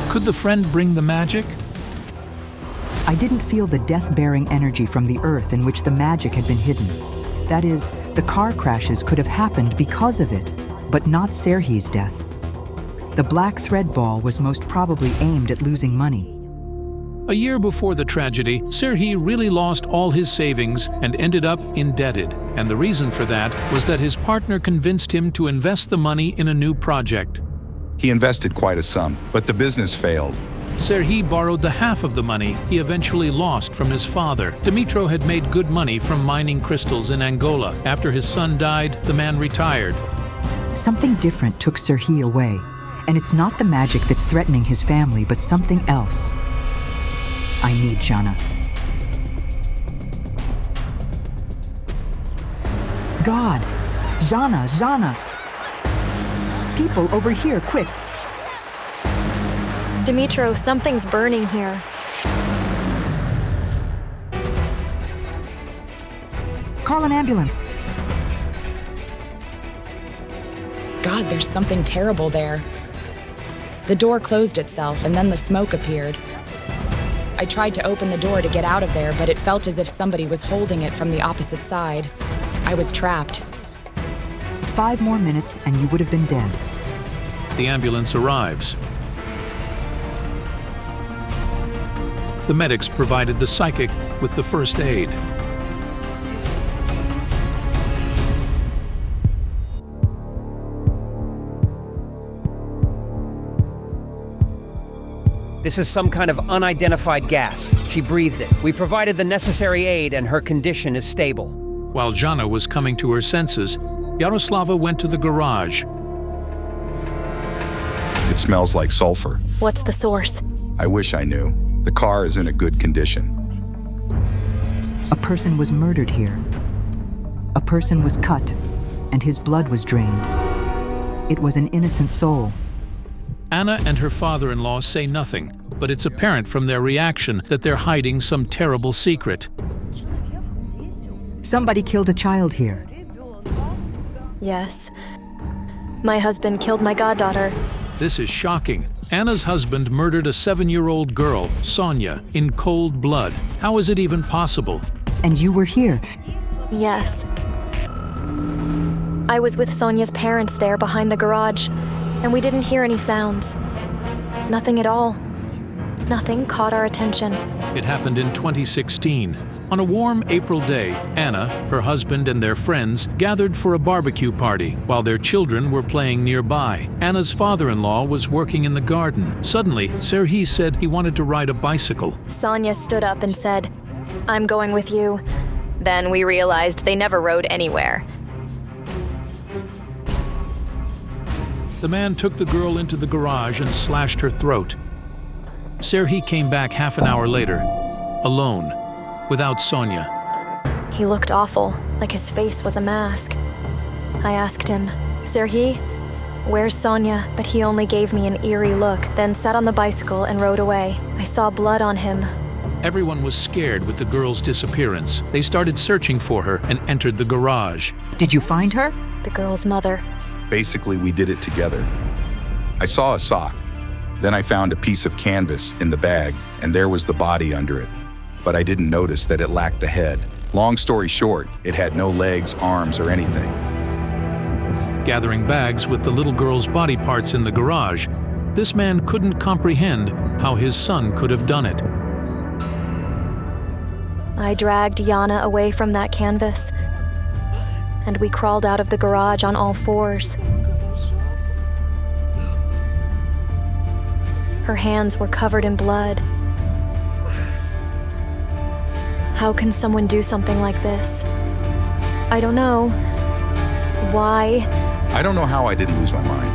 Could the friend bring the magic? I didn't feel the death-bearing energy from the earth in which the magic had been hidden. That is, the car crashes could have happened because of it, but not Serhi's death. The black thread ball was most probably aimed at losing money. A year before the tragedy, Serhi really lost all his savings and ended up indebted. And the reason for that was that his partner convinced him to invest the money in a new project. He invested quite a sum, but the business failed. Serhi borrowed the half of the money he eventually lost from his father. Dimitro had made good money from mining crystals in Angola. After his son died, the man retired. Something different took Serhi away, and it's not the magic that's threatening his family, but something else. I need Jana. God! Jana! Jana! People over here, quick! Dimitro, something's burning here. Call an ambulance. God, there's something terrible there. The door closed itself, and then the smoke appeared. I tried to open the door to get out of there, but it felt as if somebody was holding it from the opposite side. I was trapped. 5 more minutes, and you would have been dead. The ambulance arrives. The medics provided the psychic with the first aid. This is some kind of unidentified gas. She breathed it. We provided the necessary aid and her condition is stable. While Jana was coming to her senses, Yaroslava went to the garage. It smells like sulfur. What's the source? I wish I knew. The car is in a good condition. A person was murdered here. A person was cut, and his blood was drained. It was an innocent soul. Anna and her father-in-law say nothing, but it's apparent from their reaction that they're hiding some terrible secret. Somebody killed a child here. Yes. My husband killed my goddaughter. This is shocking. Anna's husband murdered a 7-year-old girl, Sonia, in cold blood. How is it even possible? And you were here? Yes. I was with Sonia's parents there behind the garage. and we didn't hear any sounds. Nothing at all. Nothing caught our attention. It happened in 2016. On a warm April day, Anna, her husband, and their friends gathered for a barbecue party while their children were playing nearby. Anna's father-in-law was working in the garden. Suddenly, Serhiy said he wanted to ride a bicycle. Sonia stood up and said, "I'm going with you." Then we realized they never rode anywhere. The man took the girl into the garage and slashed her throat. Serhiy came back half an hour later, alone, without Sonia. He looked awful, like his face was a mask. I asked him, "Serhiy, where's Sonia?" But he only gave me an eerie look, then sat on the bicycle and rode away. I saw blood on him. Everyone was scared with the girl's disappearance. They started searching for her and entered the garage. Did you find her? The girl's mother. Basically, we did it together. I saw a sock. Then I found a piece of canvas in the bag, and there was the body under it. But I didn't notice that it lacked the head. Long story short, it had no legs, arms, or anything. Gathering bags with the little girl's body parts in the garage, this man couldn't comprehend how his son could have done it. I dragged Yana away from that canvas, and we crawled out of the garage on all fours. Her hands were covered in blood. How can someone do something like this? I don't know. Why? I don't know how I didn't lose my mind.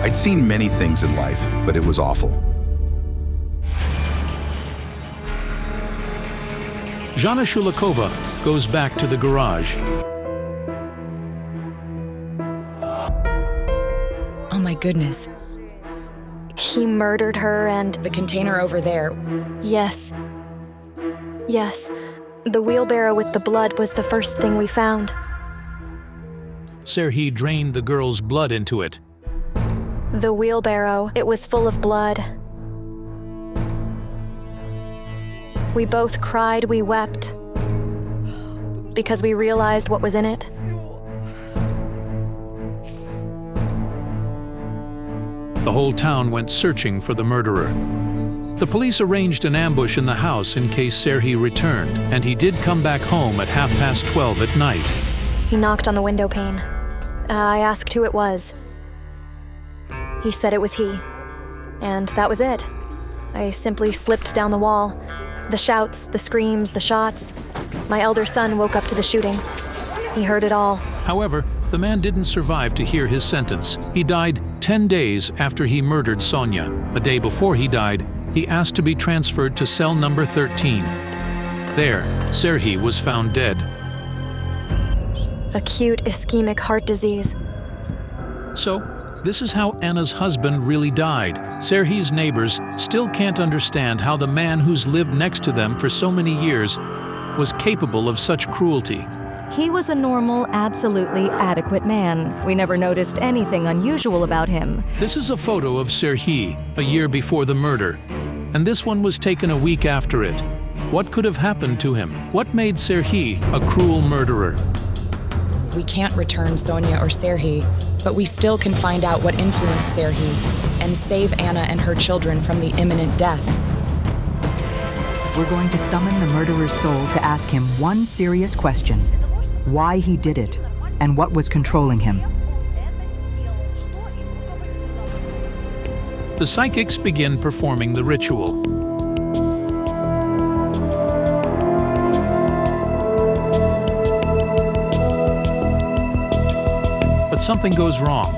I'd seen many things in life, but it was awful. Jana Shulikova goes back to the garage. Oh my goodness. He murdered her and... The container over there. Yes. Yes. The wheelbarrow with the blood was the first thing we found. Serhiy drained the girl's blood into it. The wheelbarrow, it was full of blood. We both cried, we wept, because we realized what was in it. The whole town went searching for the murderer. The police arranged an ambush in the house in case Serhiy returned, and he did come back home at 12:30 at night. He knocked on the window pane. I asked who it was. He said it was he. And that was it. I simply slipped down the wall. The shouts, the screams, the shots. My elder son woke up to the shooting. He heard it all. However, the man didn't survive to hear his sentence. He died 10 days after he murdered Sonia. A day before he died, he asked to be transferred to cell number 13. There, Serhiy was found dead. Acute ischemic heart disease. So, this is how Anna's husband really died. Serhiy's neighbors still can't understand how the man who's lived next to them for so many years was capable of such cruelty. He was a normal, absolutely adequate man. We never noticed anything unusual about him. This is a photo of Serhiy a year before the murder, and this one was taken a week after it. What could have happened to him? What made Serhiy a cruel murderer? We can't return Sonia or Serhiy, but we still can find out what influenced Serhiy and save Anna and her children from the imminent death. We're going to summon the murderer's soul to ask him one serious question: why he did it, and what was controlling him. The psychics begin performing the ritual. But something goes wrong.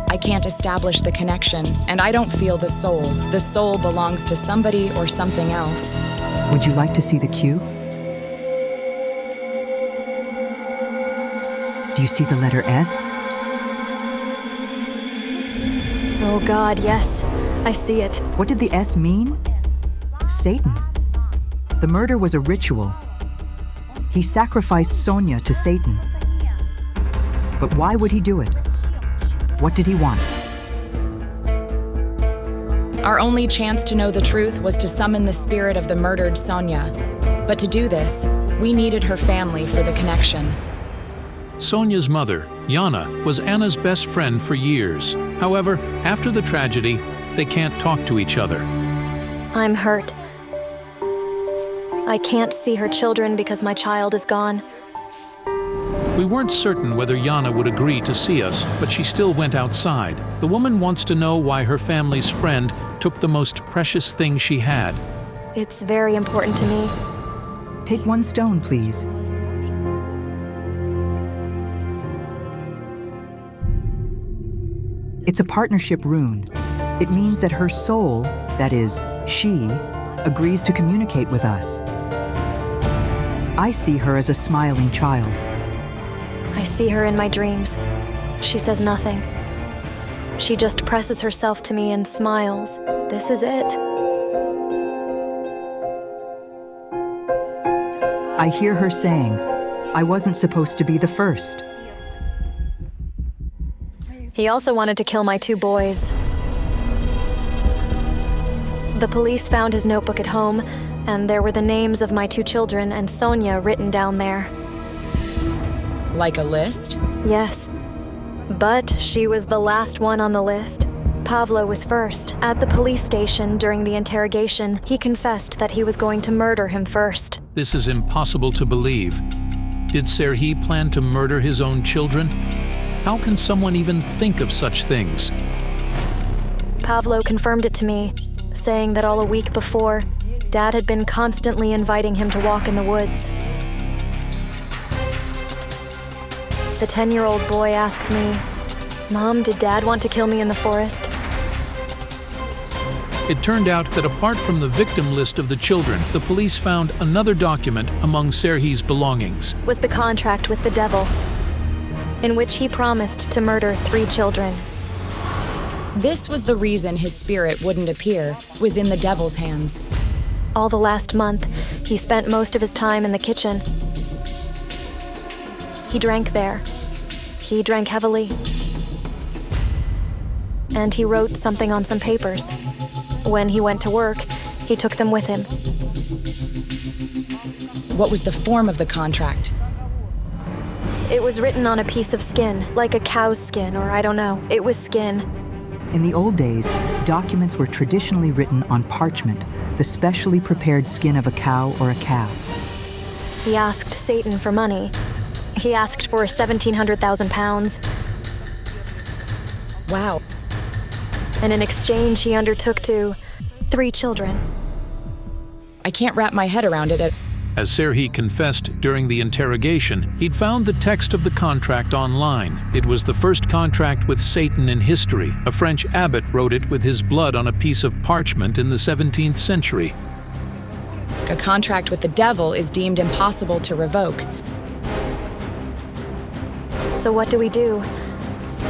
I can't establish the connection, and I don't feel the soul. The soul belongs to somebody or something else. Would you like to see the cue? Do you see the letter S? Oh God, yes. I see it. What did the S mean? Satan. The murder was a ritual. He sacrificed Sonia to Satan. But why would he do it? What did he want? Our only chance to know the truth was to summon the spirit of the murdered Sonia. But to do this, we needed her family for the connection. Sonia's mother, Yana, was Anna's best friend for years. However, after the tragedy, they can't talk to each other. I'm hurt. I can't see her children because my child is gone. We weren't certain whether Yana would agree to see us, but she still went outside. The woman wants to know why her family's friend took the most precious thing she had. It's very important to me. Take one stone, please. It's a partnership rune. It means that her soul, that is, she, agrees to communicate with us. I see her as a smiling child. I see her in my dreams. She says nothing. She just presses herself to me and smiles. This is it. I hear her saying, I wasn't supposed to be the first. He also wanted to kill my 2 boys. The police found his notebook at home, and there were the names of my 2 children and Sonia written down there. Like a list? Yes. But she was the last one on the list. Pavlo was first. At the police station during the interrogation, he confessed that he was going to murder him first. This is impossible to believe. Did Serhiy plan to murder his own children? How can someone even think of such things? Pavlo confirmed it to me, saying that all a week before, Dad had been constantly inviting him to walk in the woods. The 10-year-old boy asked me, "Mom, did Dad want to kill me in the forest?" It turned out that apart from the victim list of the children, the police found another document among Serhiy's belongings. Was the contract with the devil, in which he promised to murder 3 children. This was the reason his spirit wouldn't appear, was in the devil's hands. All the last month, he spent most of his time in the kitchen. He drank there. He drank heavily. And he wrote something on some papers. When he went to work, he took them with him. What was the form of the contract? It was written on a piece of skin, like a cow's skin, or I don't know. It was skin. In the old days, documents were traditionally written on parchment, the specially prepared skin of a cow or a calf. He asked Satan for money. He asked for 1,700,000 pounds. Wow. And in exchange, he undertook to 3 children. I can't wrap my head around it. As Serhiy confessed during the interrogation, he'd found the text of the contract online. It was the first contract with Satan in history. A French abbot wrote it with his blood on a piece of parchment in the 17th century. A contract with the devil is deemed impossible to revoke. So what do we do?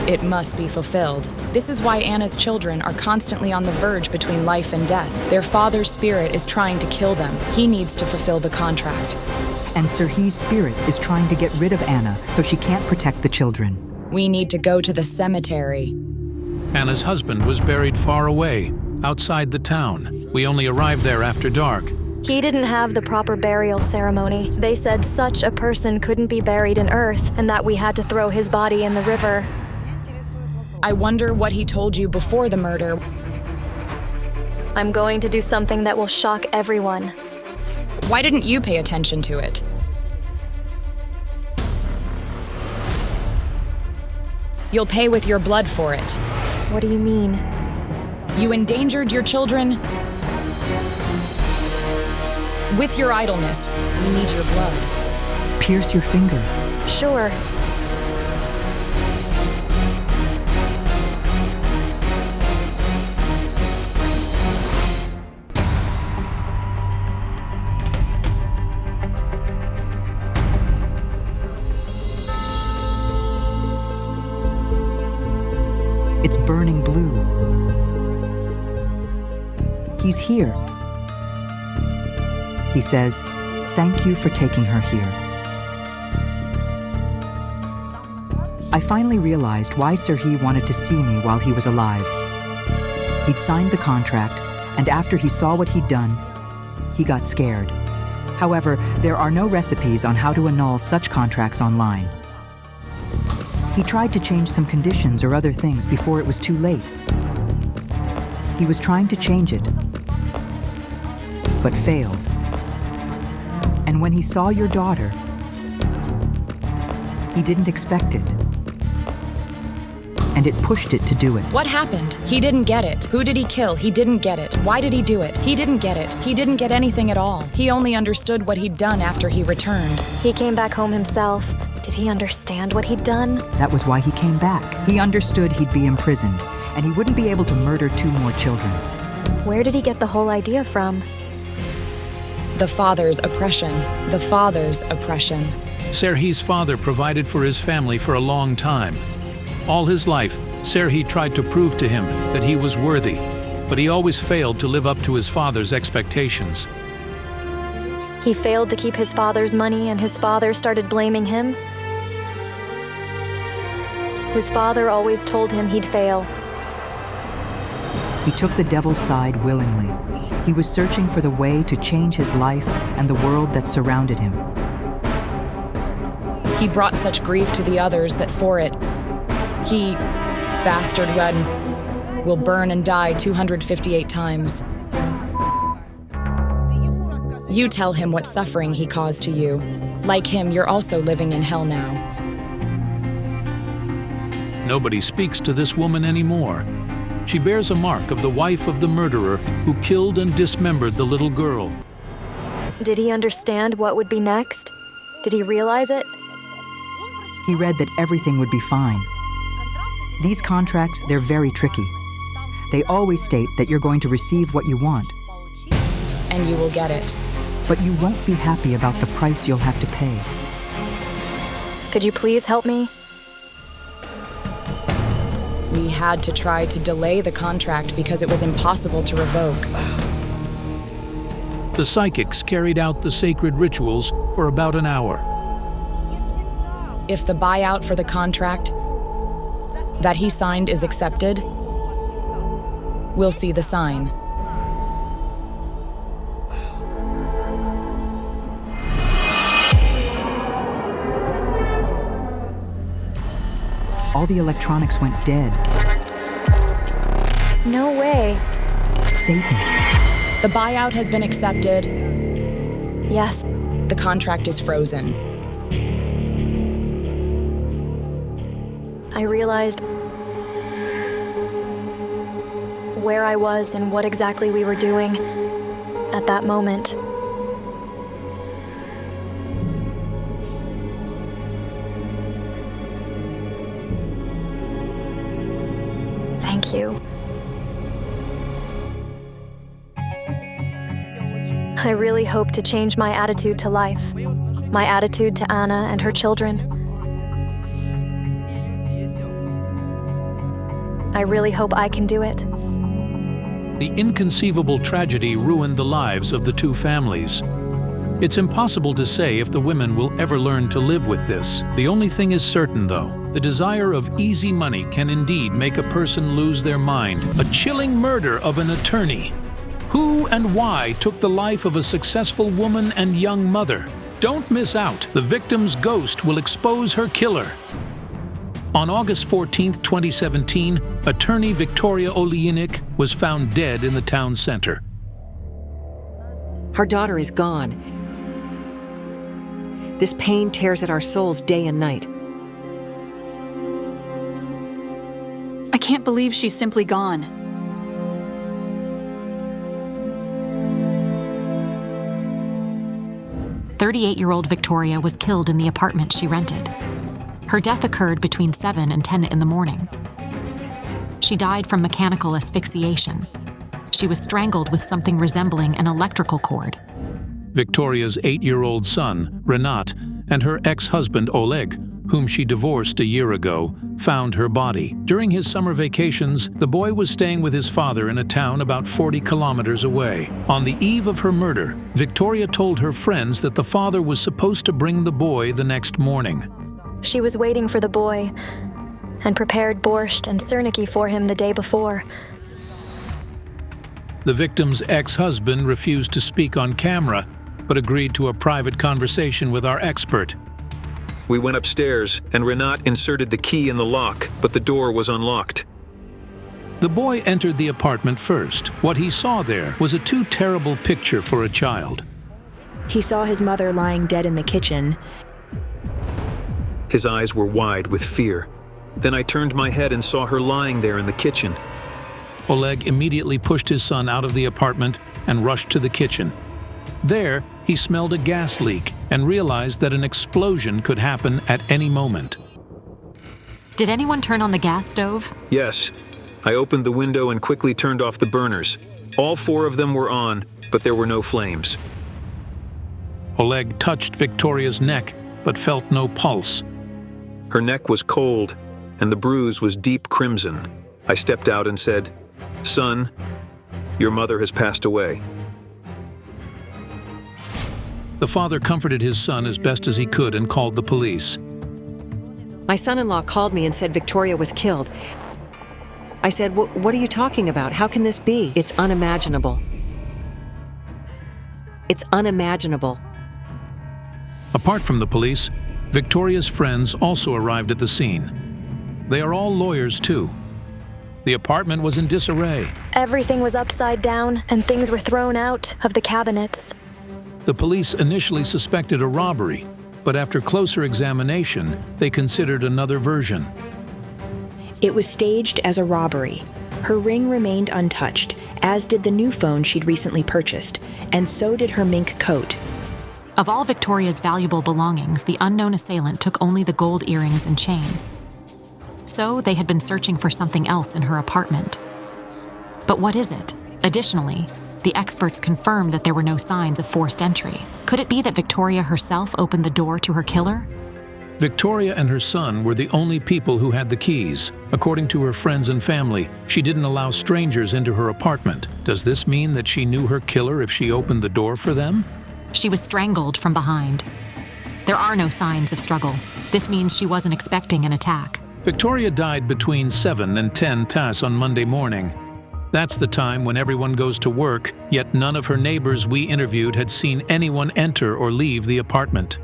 It must be fulfilled. This is why Anna's children are constantly on the verge between life and death. Their father's spirit is trying to kill them. He needs to fulfill the contract. And Serhiy's spirit is trying to get rid of Anna so she can't protect the children. We need to go to the cemetery. Anna's husband was buried far away, outside the town. We only arrived there after dark. He didn't have the proper burial ceremony. They said such a person couldn't be buried in earth and that we had to throw his body in the river. I wonder what he told you before the murder. I'm going to do something that will shock everyone. Why didn't you pay attention to it? You'll pay with your blood for it. What do you mean? You endangered your children with your idleness. We need your blood. Pierce your finger. Sure. It's burning blue. He's here. He says, "Thank you for taking her here." I finally realized why Serhiy wanted to see me while he was alive. He'd signed the contract, and after he saw what he'd done, he got scared. However, there are no recipes on how to annul such contracts online. He tried to change some conditions or other things before it was too late. He was trying to change it, but failed. And when he saw your daughter, he didn't expect it. And it pushed it to do it. What happened? He didn't get it. Who did he kill? He didn't get it. Why did he do it? He didn't get it. He didn't get anything at all. He only understood what he'd done after he returned. He came back home himself. Did he understand what he'd done? That was why he came back. He understood he'd be imprisoned, and he wouldn't be able to murder 2 more children. Where did he get the whole idea from? The father's oppression. The father's oppression. Serhi's father provided for his family for a long time. All his life, Serhi tried to prove to him that he was worthy, but he always failed to live up to his father's expectations. He failed to keep his father's money, and his father started blaming him. His father always told him he'd fail. He took the devil's side willingly. He was searching for the way to change his life and the world that surrounded him. He brought such grief to the others that for it, he, bastard Red, will burn and die 258 times. You tell him what suffering he caused to you. Like him, you're also living in hell now. Nobody speaks to this woman anymore. She bears a mark of the wife of the murderer who killed and dismembered the little girl. Did he understand what would be next? Did he realize it? He read that everything would be fine. These contracts, they're very tricky. They always state that you're going to receive what you want. And you will get it. But you won't be happy about the price you'll have to pay. Could you please help me? We had to try to delay the contract because it was impossible to revoke. The psychics carried out the sacred rituals for about an hour. If the buyout for the contract that he signed is accepted, we'll see the sign. All the electronics went dead. No way. Satan. The buyout has been accepted. Yes. The contract is frozen. I realized where I was and what exactly we were doing at that moment. Thank you. I really hope to change my attitude to life, my attitude to Anna and her children. I really hope I can do it. The inconceivable tragedy ruined the lives of the 2 families. It's impossible to say if the women will ever learn to live with this. The only thing is certain, though. The desire of easy money can indeed make a person lose their mind. A chilling murder of an attorney. Who and why took the life of a successful woman and young mother? Don't miss out. The victim's ghost will expose her killer. On August 14, 2017, attorney Victoria Olejnik was found dead in the town center. Our daughter is gone. This pain tears at our souls day and night. I can't believe she's simply gone. "38-year-old Victoria was killed in the apartment she rented. Her death occurred between 7 and 10 in the morning. She died from mechanical asphyxiation. She was strangled with something resembling an electrical cord. Victoria's 8-year-old son, Renat, and her ex-husband, Oleg, whom she divorced a year ago, found her body. During his summer vacations, the boy was staying with his father in a town about 40 kilometers away. On the eve of her murder, Victoria told her friends that the father was supposed to bring the boy the next morning. She was waiting for the boy and prepared borscht and serniki for him the day before. The victim's ex-husband refused to speak on camera, but agreed to a private conversation with our expert. We went upstairs, and Renat inserted the key in the lock, but the door was unlocked. The boy entered the apartment first. What he saw there was a too terrible picture for a child. He saw his mother lying dead in the kitchen. His eyes were wide with fear. Then I turned my head and saw her lying there in the kitchen. Oleg immediately pushed his son out of the apartment and rushed to the kitchen. There, he smelled a gas leak and realized that an explosion could happen at any moment. Did anyone turn on the gas stove? Yes. I opened the window and quickly turned off the burners. All 4 of them were on, but there were no flames. Oleg touched Victoria's neck, but felt no pulse. Her neck was cold, and the bruise was deep crimson. I stepped out and said, "Son, your mother has passed away." The father comforted his son as best as he could and called the police. My son-in-law called me and said Victoria was killed. I said, what are you talking about? How can this be? It's unimaginable. It's unimaginable. Apart from the police, Victoria's friends also arrived at the scene. They are all lawyers too. The apartment was in disarray. Everything was upside down, and things were thrown out of the cabinets. The police initially suspected a robbery, but after closer examination, they considered another version. It was staged as a robbery. Her ring remained untouched, as did the new phone she'd recently purchased, and so did her mink coat. Of all Victoria's valuable belongings, the unknown assailant took only the gold earrings and chain. So they had been searching for something else in her apartment. But what is it? Additionally, the experts confirmed that there were no signs of forced entry. Could it be that Victoria herself opened the door to her killer? Victoria and her son were the only people who had the keys. According to her friends and family, she didn't allow strangers into her apartment. Does this mean that she knew her killer if she opened the door for them? She was strangled from behind. There are no signs of struggle. This means she wasn't expecting an attack. Victoria died between 7 and 10 TAS on Monday morning. That's the time when everyone goes to work, yet none of her neighbors we interviewed had seen anyone enter or leave the apartment.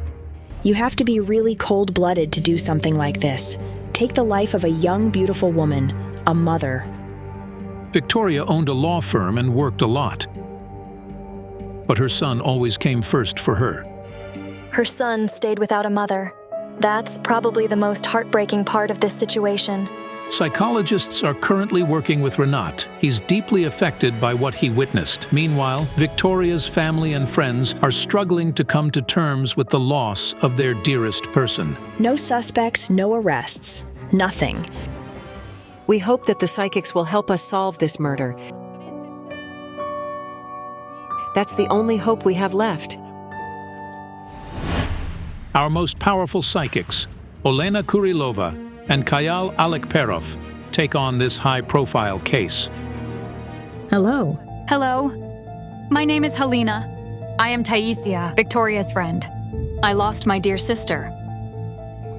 You have to be really cold-blooded to do something like this. Take the life of a young, beautiful woman, a mother. Victoria owned a law firm and worked a lot. But her son always came first for her. Her son stayed without a mother. That's probably the most heartbreaking part of this situation. Psychologists are currently working with Renat. He's deeply affected by what he witnessed. Meanwhile, Victoria's family and friends are struggling to come to terms with the loss of their dearest person. No suspects, no arrests, nothing. We hope that the psychics will help us solve this murder. That's the only hope we have left. Our most powerful psychics, Olena Kurilova and Kayal Alekperov, take on this high-profile case. Hello. Hello. My name is Helena. I am Taisia, Victoria's friend. I lost my dear sister.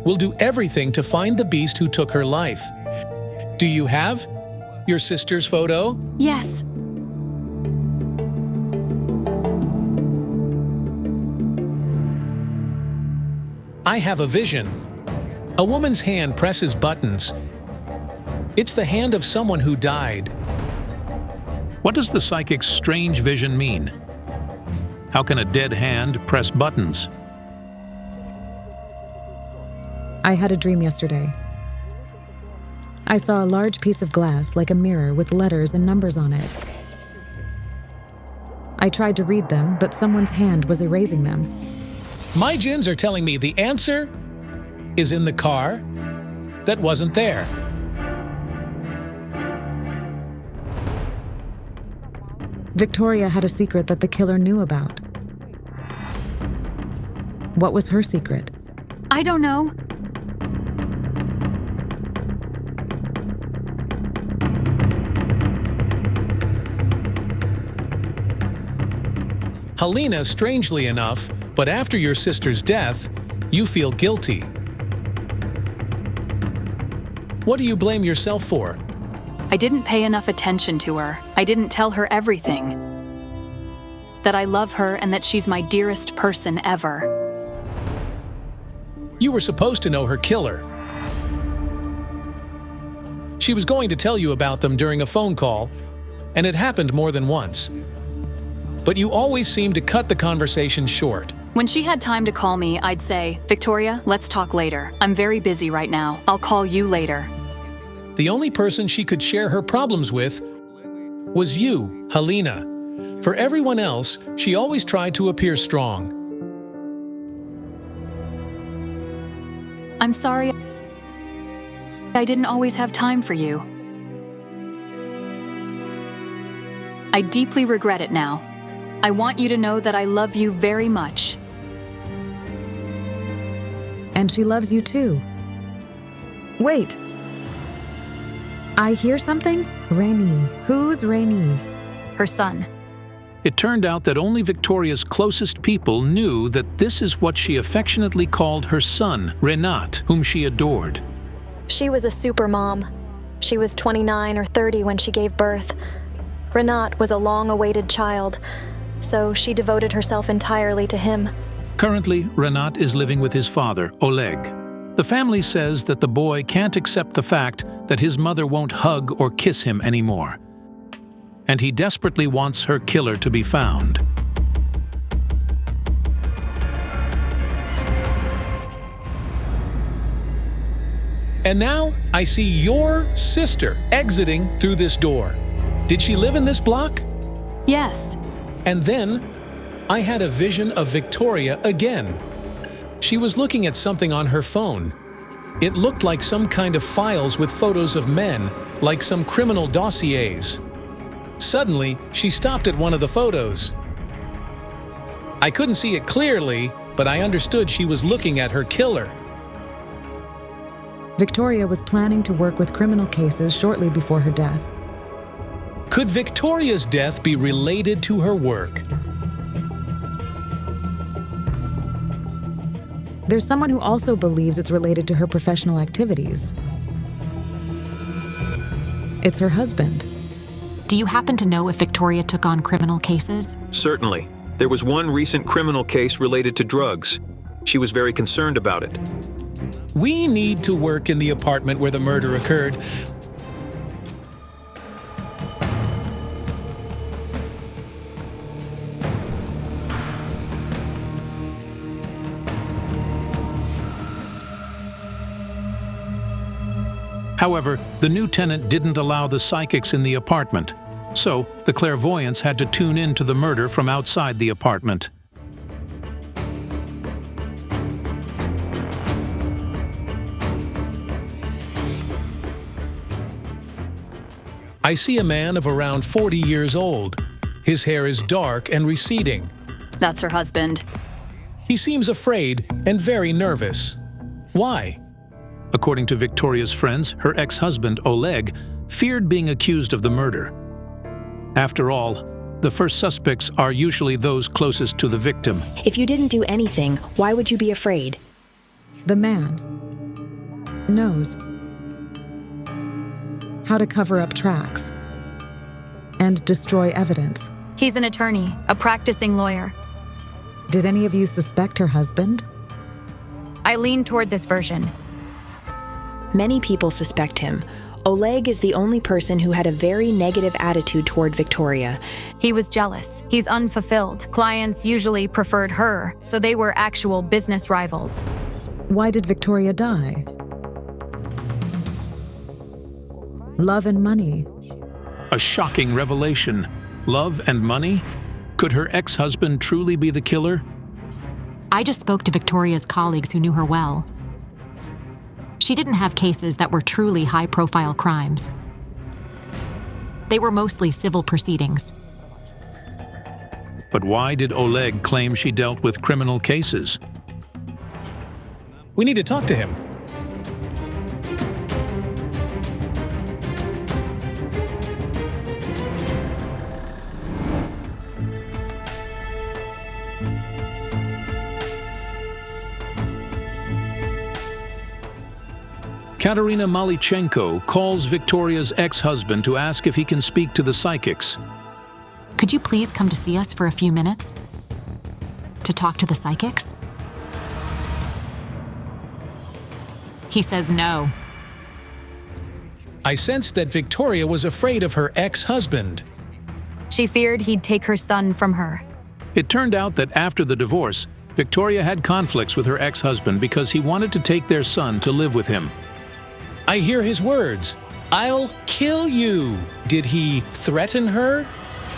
We'll do everything to find the beast who took her life. Do you have your sister's photo? Yes. I have a vision. A woman's hand presses buttons. It's the hand of someone who died. What does the psychic's strange vision mean? How can a dead hand press buttons? I had a dream yesterday. I saw a large piece of glass like a mirror with letters and numbers on it. I tried to read them, but someone's hand was erasing them. My jinns are telling me the answer is in the car that wasn't there. Victoria had a secret that the killer knew about. What was her secret? I don't know. Helena, strangely enough, but after your sister's death, you feel guilty. What do you blame yourself for? I didn't pay enough attention to her. I didn't tell her everything. That I love her and that she's my dearest person ever. You were supposed to know her killer. She was going to tell you about them during a phone call, and it happened more than once. But you always seemed to cut the conversation short. When she had time to call me, I'd say, "Victoria, let's talk later. I'm very busy right now. I'll call you later." The only person she could share her problems with was you, Helena. For everyone else, she always tried to appear strong. I'm sorry. I didn't always have time for you. I deeply regret it now. I want you to know that I love you very much. And she loves you too. Wait. I hear something? Rainy. Who's Rainy? Her son. It turned out that only Victoria's closest people knew that this is what she affectionately called her son, Renat, whom she adored. She was a super mom. She was 29 or 30 when she gave birth. Renat was a long-awaited child, so she devoted herself entirely to him. Currently, Renat is living with his father, Oleg. The family says that the boy can't accept the fact that his mother won't hug or kiss him anymore. And he desperately wants her killer to be found. And now, I see your sister exiting through this door. Did she live in this block? Yes. And then, I had a vision of Victoria again. She was looking at something on her phone. It looked like some kind of files with photos of men, like some criminal dossiers. Suddenly, she stopped at one of the photos. I couldn't see it clearly, but I understood she was looking at her killer. Victoria was planning to work with criminal cases shortly before her death. Could Victoria's death be related to her work? There's someone who also believes it's related to her professional activities. It's her husband. Do you happen to know if Victoria took on criminal cases? Certainly. There was one recent criminal case related to drugs. She was very concerned about it. We need to work in the apartment where the murder occurred. However, the new tenant didn't allow the psychics in the apartment, so the clairvoyants had to tune in to the murder from outside the apartment. I see a man of around 40 years old. His hair is dark and receding. That's her husband. He seems afraid and very nervous. Why? According to Victoria's friends, her ex-husband, Oleg, feared being accused of the murder. After all, the first suspects are usually those closest to the victim. If you didn't do anything, why would you be afraid? The man knows how to cover up tracks and destroy evidence. He's an attorney, a practicing lawyer. Did any of you suspect her husband? I lean toward this version. Many people suspect him. Oleg is the only person who had a very negative attitude toward Victoria. He was jealous. He's unfulfilled. Clients usually preferred her, so they were actual business rivals. Why did Victoria die? Love and money. A shocking revelation. Love and money? Could her ex-husband truly be the killer? I just spoke to Victoria's colleagues who knew her well. She didn't have cases that were truly high-profile crimes. They were mostly civil proceedings. But why did Oleg claim she dealt with criminal cases? We need to talk to him. Katerina Malichenko calls Victoria's ex-husband to ask if he can speak to the psychics. Could you please come to see us for a few minutes? To talk to the psychics? He says no. I sensed that Victoria was afraid of her ex-husband. She feared he'd take her son from her. It turned out that after the divorce, Victoria had conflicts with her ex-husband because he wanted to take their son to live with him. I hear his words, "I'll kill you." Did he threaten her?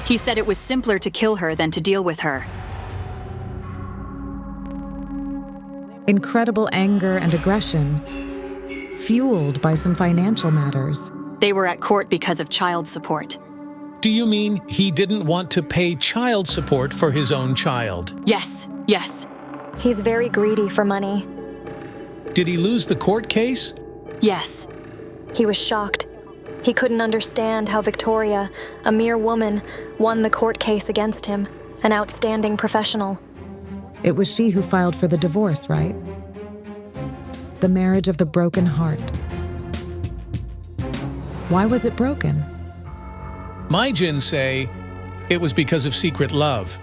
He said it was simpler to kill her than to deal with her. Incredible anger and aggression, fueled by some financial matters. They were at court because of child support. Do you mean he didn't want to pay child support for his own child? Yes, yes. He's very greedy for money. Did he lose the court case? Yes. He was shocked. He couldn't understand how Victoria, a mere woman, won the court case against him, an outstanding professional. It was she who filed for the divorce, right? The marriage of the broken heart. Why was it broken? My jinn say it was because of secret love.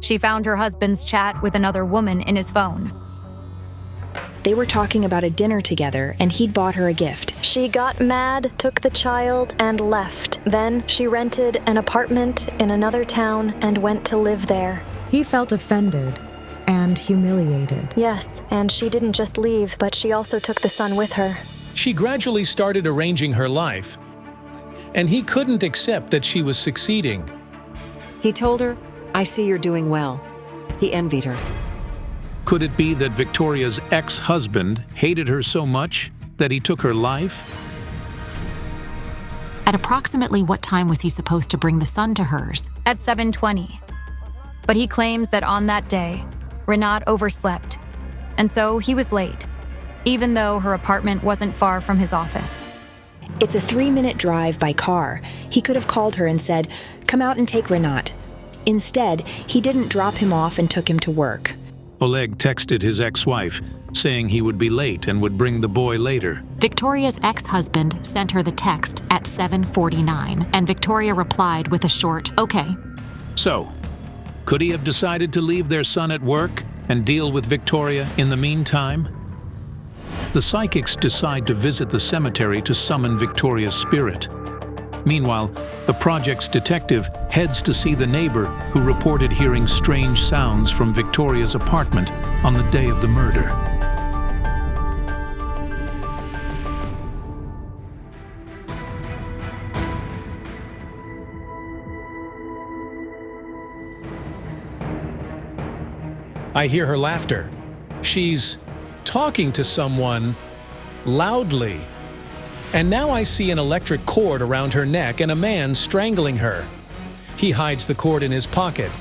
She found her husband's chat with another woman in his phone. They were talking about a dinner together, and he'd bought her a gift. She got mad, took the child, and left. Then she rented an apartment in another town and went to live there. He felt offended and humiliated. Yes, and she didn't just leave, but she also took the son with her. She gradually started arranging her life, and he couldn't accept that she was succeeding. He told her, "I see you're doing well." He envied her. Could it be that Victoria's ex-husband hated her so much that he took her life? At approximately what time was he supposed to bring the son to hers? At 7:20. But he claims that on that day, Renat overslept, and so he was late, even though her apartment wasn't far from his office. It's a 3-minute drive by car. He could have called her and said, "Come out and take Renat." Instead, he didn't drop him off and took him to work. Oleg texted his ex-wife, saying he would be late and would bring the boy later. Victoria's ex-husband sent her the text at 7:49, and Victoria replied with a short, "Okay." So, could he have decided to leave their son at work and deal with Victoria in the meantime? The psychics decide to visit the cemetery to summon Victoria's spirit. Meanwhile, the project's detective heads to see the neighbor who reported hearing strange sounds from Victoria's apartment on the day of the murder. I hear her laughter. She's talking to someone loudly. And now I see an electric cord around her neck and a man strangling her. He hides the cord in his pocket.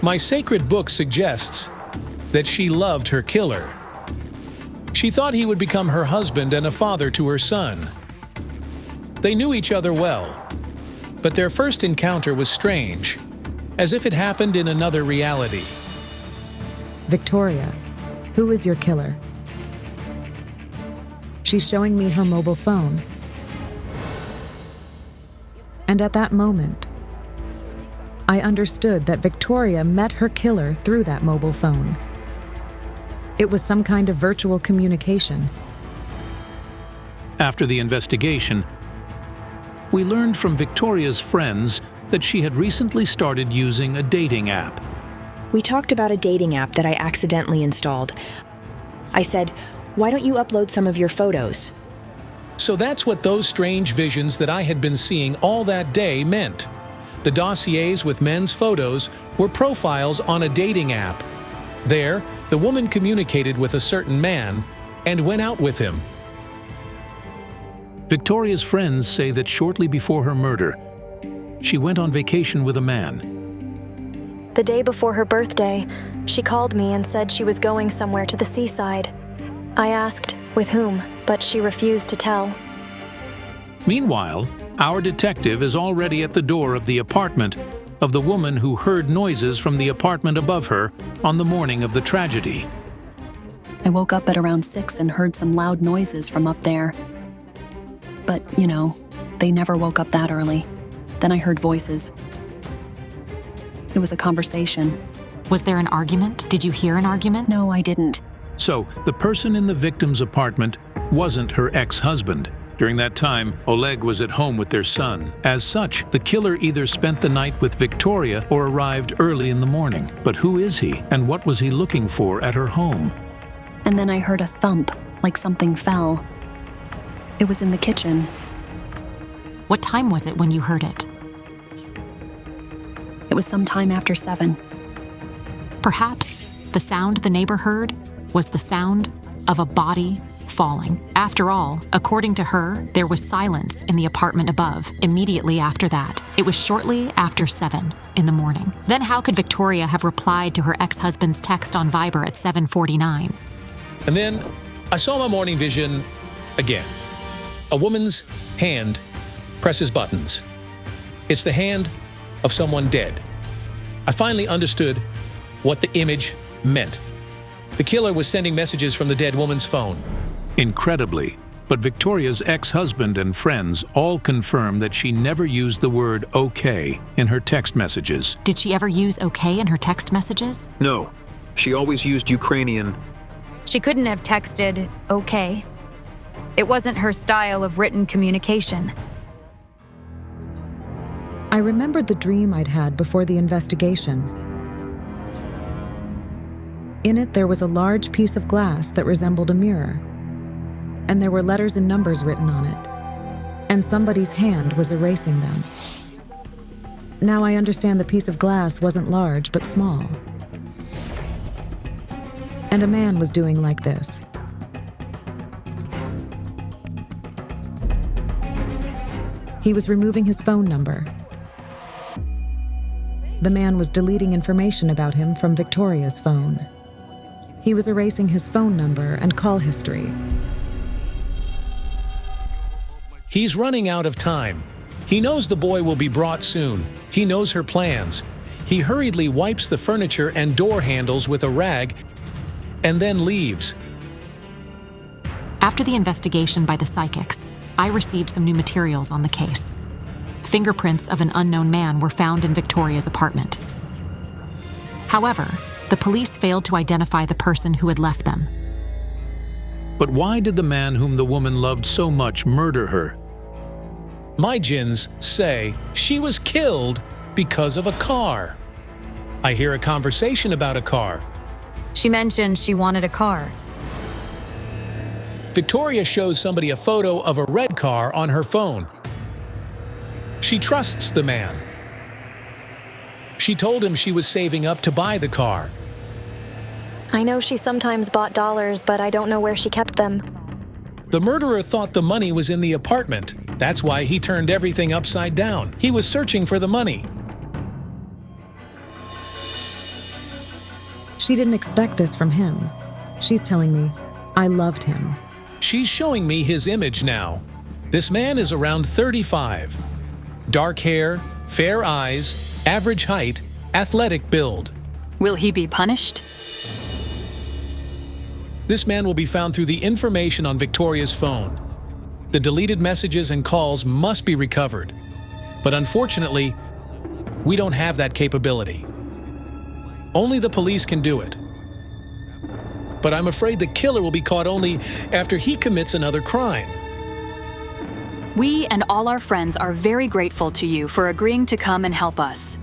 My sacred book suggests that she loved her killer. She thought he would become her husband and a father to her son. They knew each other well, but their first encounter was strange, as if it happened in another reality. Victoria, who is your killer? She's showing me her mobile phone. And at that moment, I understood that Victoria met her killer through that mobile phone. It was some kind of virtual communication. After the investigation, we learned from Victoria's friends that she had recently started using a dating app. We talked about a dating app that I accidentally installed. I said, "Why don't you upload some of your photos?" So that's what those strange visions that I had been seeing all that day meant. The dossiers with men's photos were profiles on a dating app. There, the woman communicated with a certain man and went out with him. Victoria's friends say that shortly before her murder, she went on vacation with a man. The day before her birthday, she called me and said she was going somewhere to the seaside. I asked with whom, but she refused to tell. Meanwhile, our detective is already at the door of the apartment of the woman who heard noises from the apartment above her on the morning of the tragedy. I woke up at around 6 and heard some loud noises from up there. But, they never woke up that early. Then I heard voices. It was a conversation. Was there an argument? Did you hear an argument? No, I didn't. So, the person in the victim's apartment wasn't her ex-husband. During that time, Oleg was at home with their son. As such, the killer either spent the night with Victoria or arrived early in the morning. But who is he, and what was he looking for at her home? And then I heard a thump, like something fell. It was in the kitchen. What time was it when you heard it? It was sometime after 7. Perhaps the sound the neighbor heard was the sound of a body falling. After all, according to her, there was silence in the apartment above immediately after that. It was shortly after 7 in the morning. Then how could Victoria have replied to her ex-husband's text on Viber at 7:49? And then I saw my morning vision again. A woman's hand presses buttons. It's the hand of someone dead. I finally understood what the image meant. The killer was sending messages from the dead woman's phone. Incredibly, but Victoria's ex-husband and friends all confirm that she never used the word okay in her text messages. Did she ever use okay in her text messages? No, she always used Ukrainian. She couldn't have texted okay. It wasn't her style of written communication. I remembered the dream I'd had before the investigation. In it, there was a large piece of glass that resembled a mirror, and there were letters and numbers written on it, and somebody's hand was erasing them. Now I understand the piece of glass wasn't large, but small. And a man was doing like this. He was removing his phone number. The man was deleting information about him from Victoria's phone. He was erasing his phone number and call history. He's running out of time. He knows the boy will be brought soon. He knows her plans. He hurriedly wipes the furniture and door handles with a rag and then leaves. After the investigation by the psychics, I received some new materials on the case. Fingerprints of an unknown man were found in Victoria's apartment. However, the police failed to identify the person who had left them. But why did the man whom the woman loved so much murder her? My jinns say she was killed because of a car. I hear a conversation about a car. She mentioned she wanted a car. Victoria shows somebody a photo of a red car on her phone. She trusts the man. She told him she was saving up to buy the car. I know she sometimes bought dollars, but I don't know where she kept them. The murderer thought the money was in the apartment. That's why he turned everything upside down. He was searching for the money. She didn't expect this from him. She's telling me, I loved him. She's showing me his image now. This man is around 35. Dark hair, fair eyes, average height, athletic build. Will he be punished? This man will be found through the information on Victoria's phone. The deleted messages and calls must be recovered. But unfortunately, we don't have that capability. Only the police can do it. But I'm afraid the killer will be caught only after he commits another crime. We and all our friends are very grateful to you for agreeing to come and help us.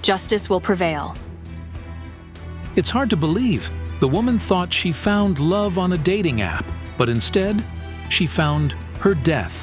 Justice will prevail. It's hard to believe. The woman thought she found love on a dating app, but instead, she found her death.